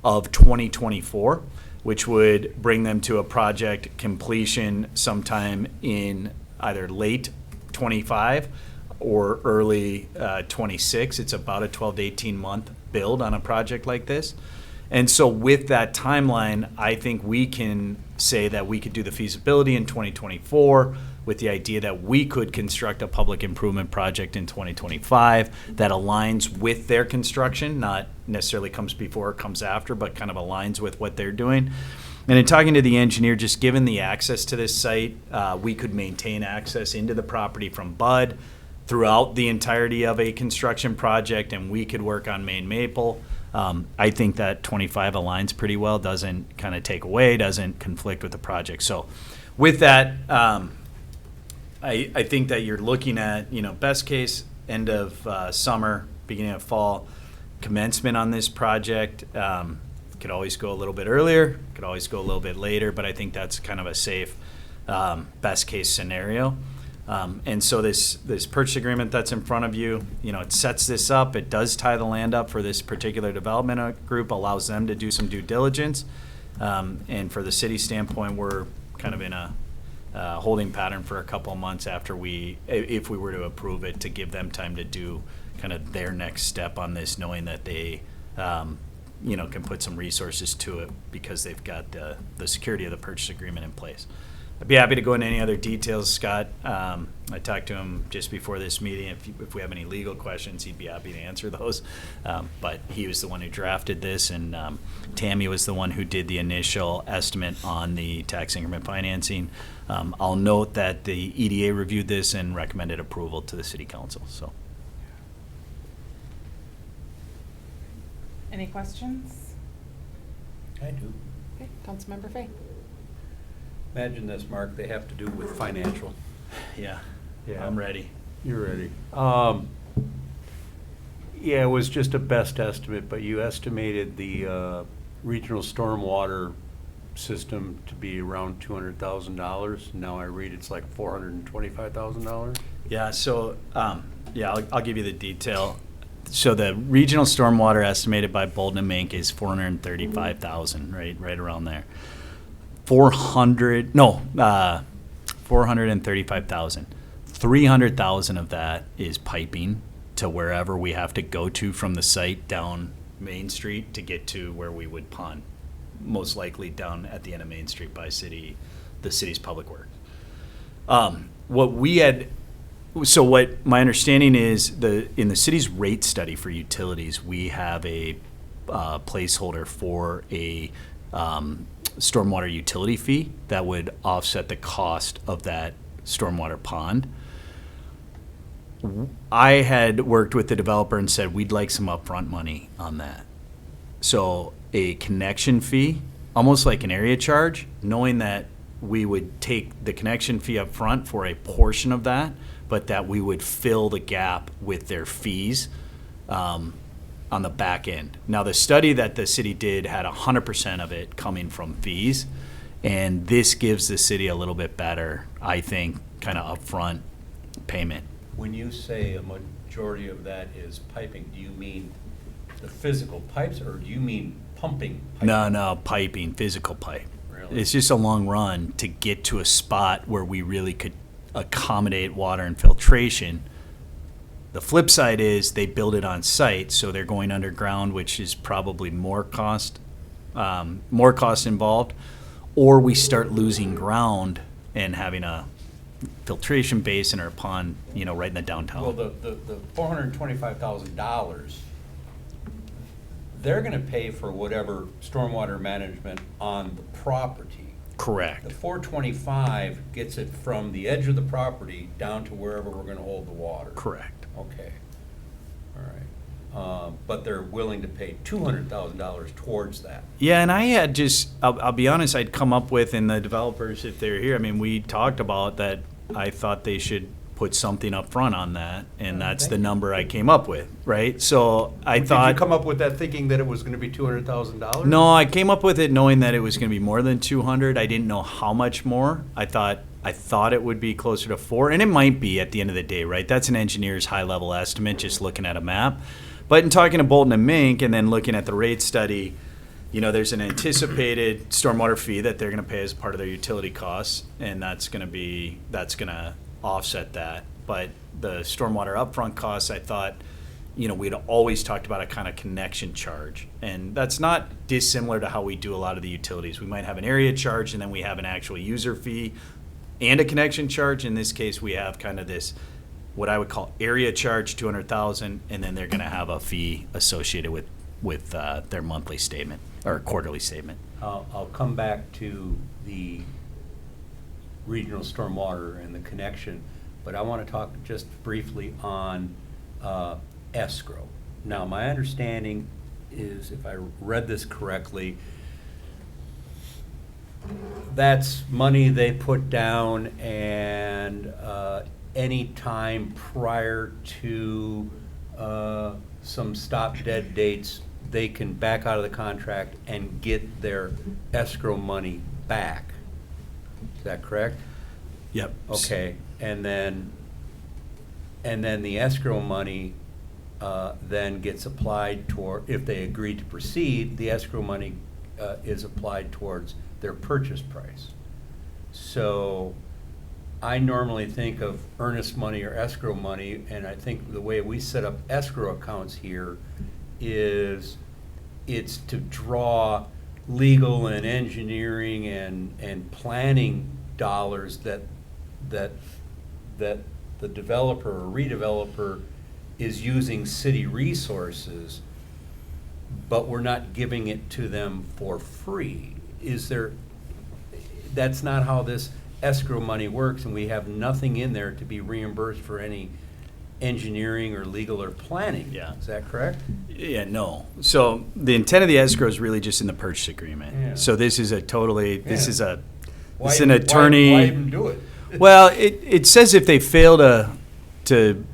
of 2024. Which would bring them to a project completion sometime in either late 25 or early 26. It's about a 12 to 18 month build on a project like this. And so with that timeline, I think we can say that we could do the feasibility in 2024 with the idea that we could construct a public improvement project in 2025 that aligns with their construction, not necessarily comes before or comes after, but kind of aligns with what they're doing. And in talking to the engineer, just given the access to this site, we could maintain access into the property from Bud throughout the entirety of a construction project, and we could work on Main Maple. I think that 25 aligns pretty well, doesn't kind of take away, doesn't conflict with the project. So with that, I think that you're looking at, best case, end of summer, beginning of fall, commencement on this project. Could always go a little bit earlier, could always go a little bit later, but I think that's kind of a safe best case scenario. And so this purchase agreement that's in front of you, it sets this up. It does tie the land up for this particular development group, allows them to do some due diligence. And for the city standpoint, we're kind of in a holding pattern for a couple of months after if we were to approve it, to give them time to do kind of their next step on this, knowing that they, can put some resources to it because they've got the security of the purchase agreement in place. I'd be happy to go into any other details, Scott. I talked to him just before this meeting. If we have any legal questions, he'd be happy to answer those. But he was the one who drafted this, and Tammy was the one who did the initial estimate on the tax increment financing. I'll note that the EDA reviewed this and recommended approval to the City Council. So, Any questions? I do. Okay, Councilmember Fay. Imagine this, Mark, they have to do with financial. yeah, Yeah. I'm ready. You're ready. Yeah, it was just a best estimate, but you estimated the regional stormwater system to be around $200,000. Now I read it's like $425,000. Yeah, so, I'll give you the detail. So the regional stormwater estimated by Bolton and Mink is 435,000, right around there. 435,000. 300,000 of that is piping to wherever we have to go to from the site down Main Street to get to where we would pond, most likely down at the end of Main Street by the city's public works. What my understanding is, in the city's rate study for utilities, we have a placeholder for a stormwater utility fee that would offset the cost of that stormwater pond. I had worked with the developer and said we'd like some upfront money on that. So a connection fee, almost like an area charge, knowing that we would take the connection fee up front for a portion of that, but that we would fill the gap with their fees on the back end. Now, the study that the city did had 100% of it coming from fees, and this gives the city a little bit better, I think, kind of upfront payment. When you say a majority of that is piping, do you mean the physical pipes, or do you mean pumping pipe? No, piping, physical pipe. Really? It's just a long run to get to a spot where we really could accommodate water and filtration. The flip side is they build it on site, so they're going underground, which is probably more cost involved, or we start losing ground and having a filtration basin or a pond, right in the downtown. Well, the $425,000, they're gonna pay for whatever stormwater management on the property. Correct. The 425 gets it from the edge of the property down to wherever we're gonna hold the water. Correct. Okay, all right. But they're willing to pay $200,000 towards that. Yeah, and I had I'll be honest, I'd come up with, and the developers, if they're here, we talked about that. I thought they should put something up front on that, and that's the number I came up with, right? So I thought. Did you come up with that thinking that it was gonna be $200,000? No, I came up with it knowing that it was going to be more than 200. I didn't know how much more. I thought it would be closer to 4, and it might be at the end of the day, right? That's an engineer's high-level estimate, just looking at a map. But in talking to Bolton and Mink, and then looking at the rate study, there's an anticipated stormwater fee that they're going to pay as part of their utility costs, and that's going to offset that. But the stormwater upfront costs, I thought, we'd always talked about a kind of connection charge, and that's not dissimilar to how we do a lot of the utilities. We might have an area charge, and then we have an actual user fee and a connection charge. In this case, we have kind of this, what I would call area charge, $200,000, and then they're going to have a fee associated with their monthly statement or quarterly statement. I'll come back to the regional stormwater and the connection, but I want to talk just briefly on escrow. Now, my understanding is, if I read this correctly, that's money they put down, and any time prior to some stop dead dates, they can back out of the contract and get their escrow money back. Is that correct? Yep. Okay, and then the escrow money then gets applied toward, if they agree to proceed, the escrow money is applied towards their purchase price. So I normally think of earnest money or escrow money, and I think the way we set up escrow accounts here is it's to draw legal and engineering and planning dollars that the developer or redeveloper is using city resources, but we're not giving it to them for free. That's not how this escrow money works, and we have nothing in there to be reimbursed for any engineering or legal or planning. Yeah. Is that correct? Yeah, no. So the intent of the escrow is really just in the purchase agreement. Yeah. So this is an attorney. Why even do it? Well, Well, it says if they fail to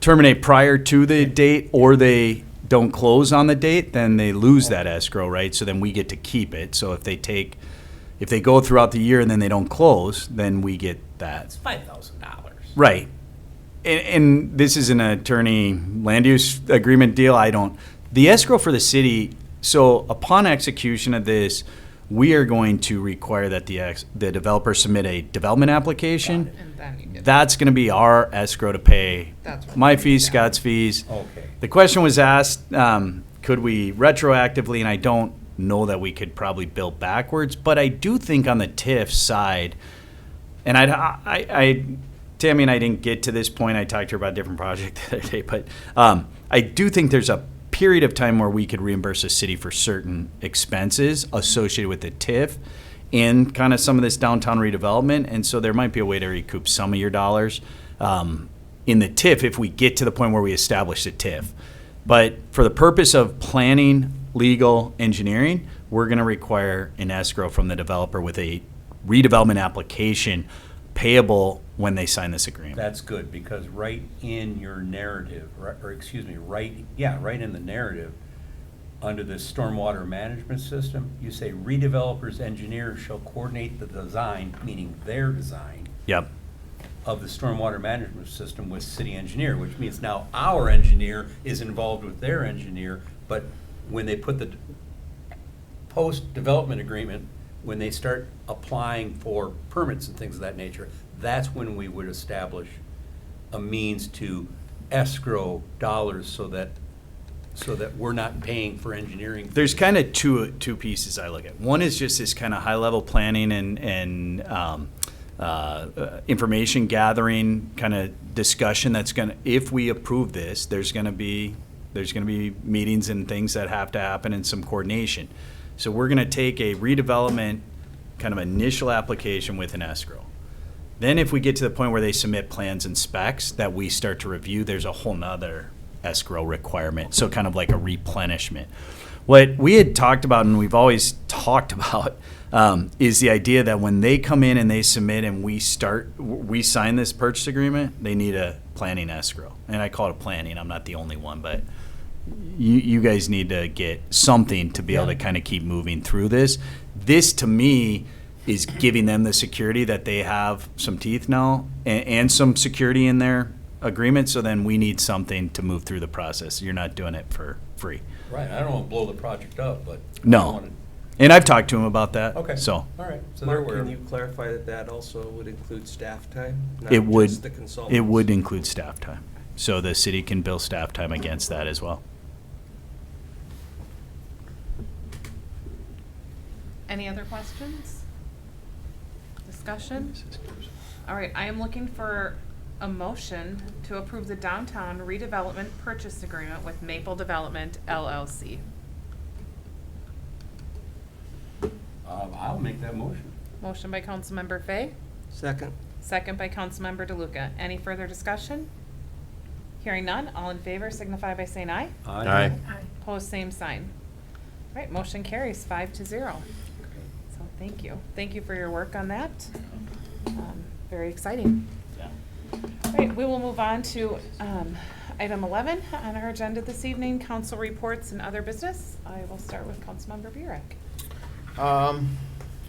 terminate prior to the date, or they don't close on the date, then they lose that escrow, right? So then we get to keep it. So if they go throughout the year and then they don't close, then we get that. It's $5,000. Right. And this is an attorney land use agreement deal. The escrow for the city, so upon execution of this, we are going to require that the developer submit a development application. And then you get. That's going to be our escrow to pay That's what my it is, fees, yeah. Scott's fees. Okay. The question was asked, could we retroactively, and I don't know that we could probably bill backwards, but I do think on the TIF side, and Tammy and I didn't get to this point. I talked to her about a different project the other day, but I do think there's a period of time where we could reimburse a city for certain expenses associated with the TIF and kind of some of this downtown redevelopment. And so there might be a way to recoup some of your dollars in the TIF if we get to the point where we establish the TIF. But for the purpose of planning, legal, engineering, we're going to require an escrow from the developer with a redevelopment application payable when they sign this agreement. That's good, because right in your narrative, right in the narrative, under the stormwater management system, you say redevelopers engineers shall coordinate the design, meaning their design, Yep. of the stormwater management system with city engineer, which means now our engineer is involved with their engineer, but when they put the post-development agreement, when they start applying for permits and things of that nature, that's when we would establish a means to escrow dollars so that we're not paying for engineering. There's kind of two pieces I look at. One is just this kind of high-level planning and information gathering kind of discussion that's going to, if we approve this, there's going to be meetings and things that have to happen and some coordination. So we're going to take a redevelopment kind of initial application with an escrow. Then if we get to the point where they submit plans and specs that we start to review, there's a whole nother escrow requirement. So kind of like a replenishment. What we had talked about, and we've always talked about, is the idea that when they come in and they submit and we sign this purchase agreement, they need a planning escrow. And I call it a planning. I'm not the only one, but you guys need to get something to be able to kind of keep moving through this. This, to me, is giving them the security that they have some teeth now and some security in their agreement. So then we need something to move through the process. You're not doing it for free. Right, I don't want to blow the project up, but. No. I don't wanna- And I've talked to him about that. Okay. So All right, so they're Mark, aware. can you clarify that also would include staff time? not it would, just the consultants? it would include staff time. So the city can bill staff time against that as well. Any other questions? Discussion? All right, I am looking for a motion to approve the downtown redevelopment purchase agreement with Maple Development LLC. I'll make that motion. Motion by Councilmember Fay, Second. second by Councilmember DeLuca. Any further discussion? Hearing none, all in favor signify by saying aye. Aye. Opposed, same sign. All right, motion carries 5-0. So thank you. Thank you for your work on that. Very exciting. All right, we will move on to item 11 on our agenda this evening, council reports and other business. I will start with Councilmember Burek.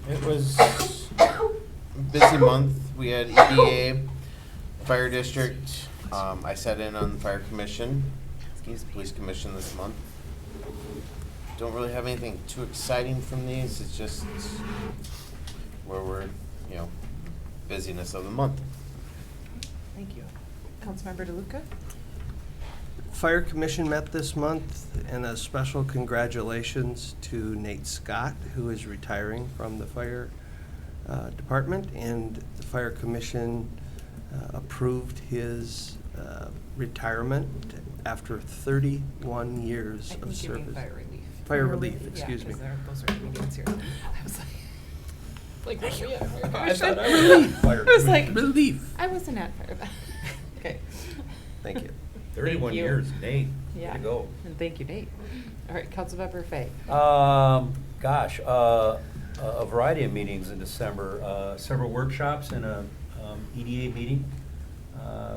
It was a busy month. We had EDA, Fire District. I sat in on the Fire Commission, Police Commission this month. Don't really have anything too exciting from these. It's just where we're, busyness of the month. Thank you. Councilmember DeLuca? Fire Commission met this month, and a special congratulations to Nate Scott, who is retiring from the fire department, and the Fire Commission approved his retirement after 31 years I of think you mean service. fire relief. Fire relief, excuse me. Yeah, 'cause those are meetings here. I was like, what are we at, Fire I thought Commission? I was Fire I was like, Relief. I wasn't at fire then. Okay. Thank you. 31 you. years, Nate. Yeah. Way to go. And thank you, Nate. All right, Councilmember Fay. A variety of meetings in December, several workshops and a EDA meeting.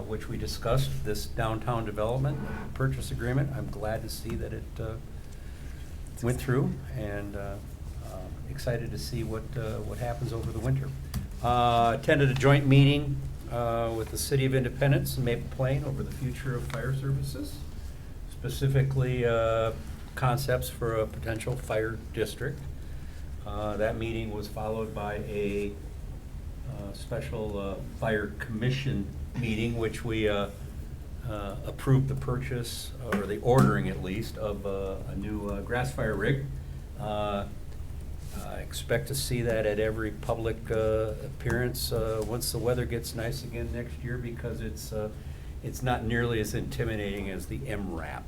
which we discussed, this downtown development purchase agreement. I'm glad to see that it went through, and excited to see what happens over the winter. Attended a joint meeting with the City of Independence and Maple Plain over the future of fire services, specifically concepts for a potential fire district. That meeting was followed by a special fire commission meeting, which we approved the purchase, or the ordering at least, of a new grass fire rig. I expect to see that at every public appearance once the weather gets nice again next year, because it's not nearly as intimidating as the MRAP.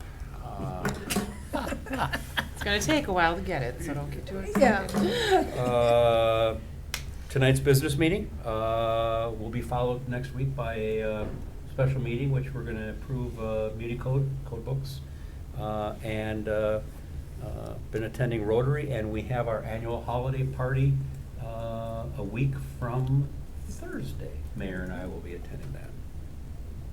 It's gonna take a while to get it, so don't get too excited. Tonight's business meeting will be followed next week by a special meeting, which we're gonna approve muni code books. And been attending Rotary, and we have our annual holiday party a week from Thursday. Mayor and I will be attending that.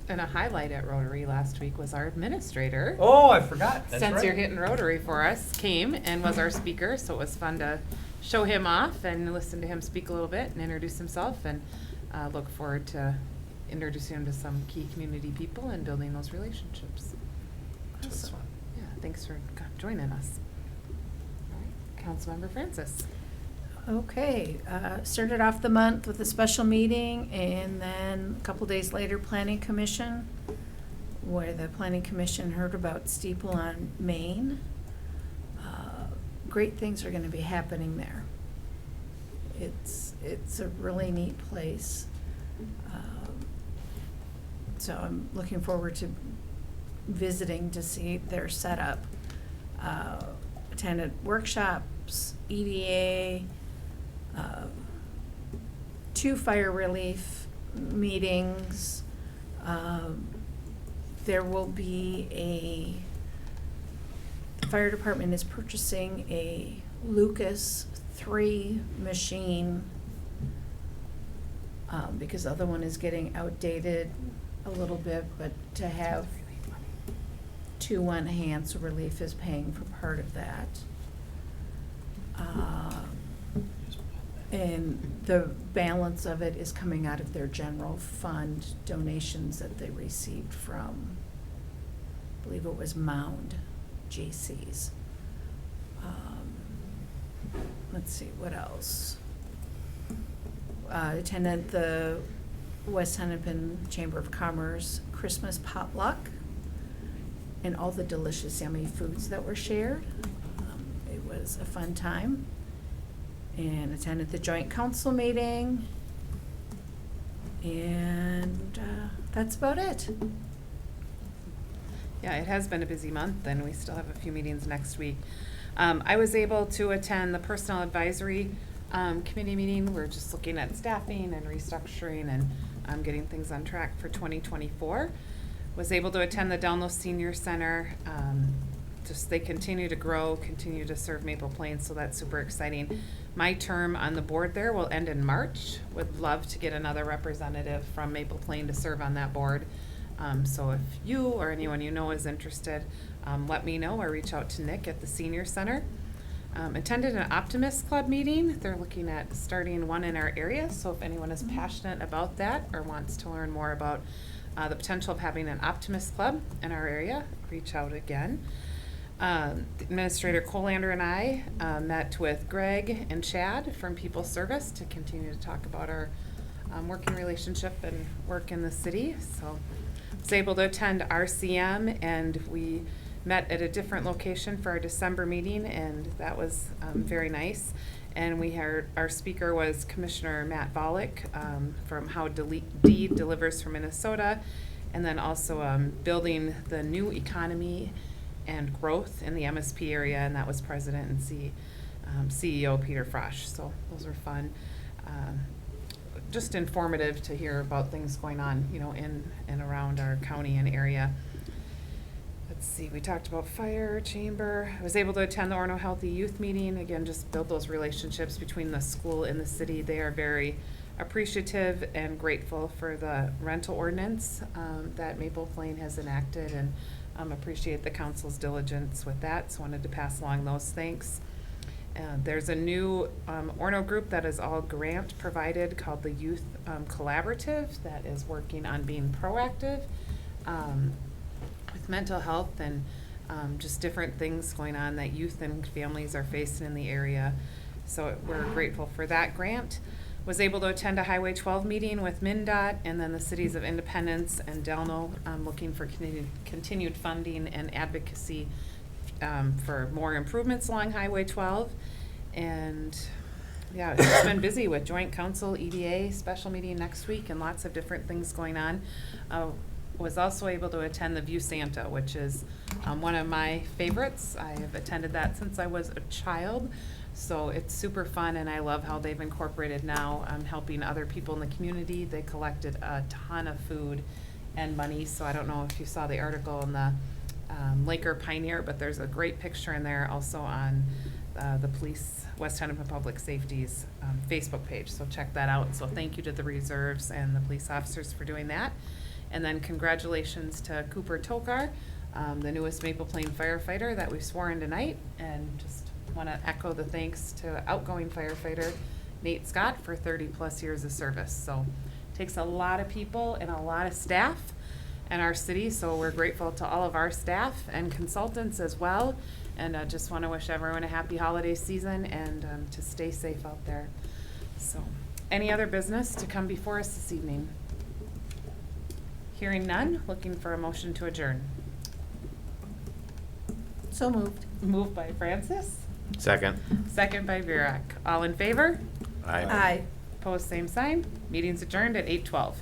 And a highlight at Rotary last week was our administrator. Oh, I forgot. That's Since right. you're hitting Rotary for us, came and was our speaker, so it was fun to show him off and listen to him speak a little bit and introduce himself, and look forward to introducing him to some key community people and building those relationships. That's fun. Yeah, thanks for joining us. All right, Councilmember Francis. Okay, started off the month with a special meeting, and then a couple days later, Planning Commission, where the Planning Commission heard about Steeple on Main. Great things are gonna be happening there. It's a really neat place. So I'm looking forward to visiting to see their setup. Attended workshops, EDA, 2 fire relief meetings. There will be the fire department is purchasing a Lucas 3 machine, because the other one is getting outdated a little bit, but to have 2 one-hands relief is paying for part of that. And the balance of it is coming out of their general fund donations that they received from, I believe it was Mound JC's. Let's see, what else? Attended the West Hennepin Chamber of Commerce Christmas potluck, and all the delicious, yummy foods that were shared. It was a fun time. And attended the joint council meeting. And that's about it. Yeah, it has been a busy month, and we still have a few meetings next week. I was able to attend the Personnel Advisory Committee meeting. We're just looking at staffing and restructuring and getting things on track for 2024. Was able to attend the Download Senior Center. They continue to grow, continue to serve Maple Plains, so that's super exciting. My term on the board there will end in March. Would love to get another representative from Maple Plain to serve on that board. So if you or anyone you know is interested, let me know or reach out to Nick at the Senior Center. Attended an Optimist Club meeting. They're looking at starting one in our area, so if anyone is passionate about that or wants to learn more about the potential of having an Optimist Club in our area, reach out again. Administrator Colander and I met with Greg and Chad from People Service to continue to talk about our working relationship and work in the city. So I was able to attend RCM, and we met at a different location for our December meeting, and that was very nice. And we heard our speaker was Commissioner Matt Volek from How Deed Delivers from Minnesota, and then also building the new economy and growth in the MSP area, and that was President and CEO Peter Frosch. So those were fun. Just informative to hear about things going on, in and around our county and area. Let's see, we talked about fire, chamber. I was able to attend the Orono Healthy Youth meeting. Again, just build those relationships between the school and the city. They are very appreciative and grateful for the rental ordinance that Maple Plain has enacted, and appreciate the council's diligence with that, so wanted to pass along those thanks. There's a new Orno group that is all grant provided called the Youth Collaborative that is working on being proactive with mental health and just different things going on that youth and families are facing in the area. So we're grateful for that grant. Was able to attend a Highway 12 meeting with MnDOT and then the cities of Independence and Delno, looking for continued funding and advocacy for more improvements along Highway 12. And yeah, it's been busy with joint council, EDA, special meeting next week, and lots of different things going on. Was also able to attend the View Santa, which is one of my favorites. I have attended that since I was a child. So it's super fun, and I love how they've incorporated now helping other people in the community. They collected a ton of food and money, so I don't know if you saw the article in the Laker Pioneer, but there's a great picture in there also on the police, West Hennepin Public Safety's Facebook page, so check that out. So thank you to the reserves and the police officers for doing that. And then congratulations to Cooper Tokar, the newest Maple Plain firefighter that we swore in tonight, and just want to echo the thanks to outgoing firefighter Nate Scott for 30-plus years of service. So it takes a lot of people and a lot of staff in our city, so we're grateful to all of our staff and consultants as well. And I just want to wish everyone a happy holiday season and to stay safe out there. So, any other business to come before us this evening? Hearing none, looking for a motion to adjourn. So moved. Moved by Francis, Second. second by Virak. All in favor? Aye. Opposed, same sign. Meeting's adjourned at 8:12.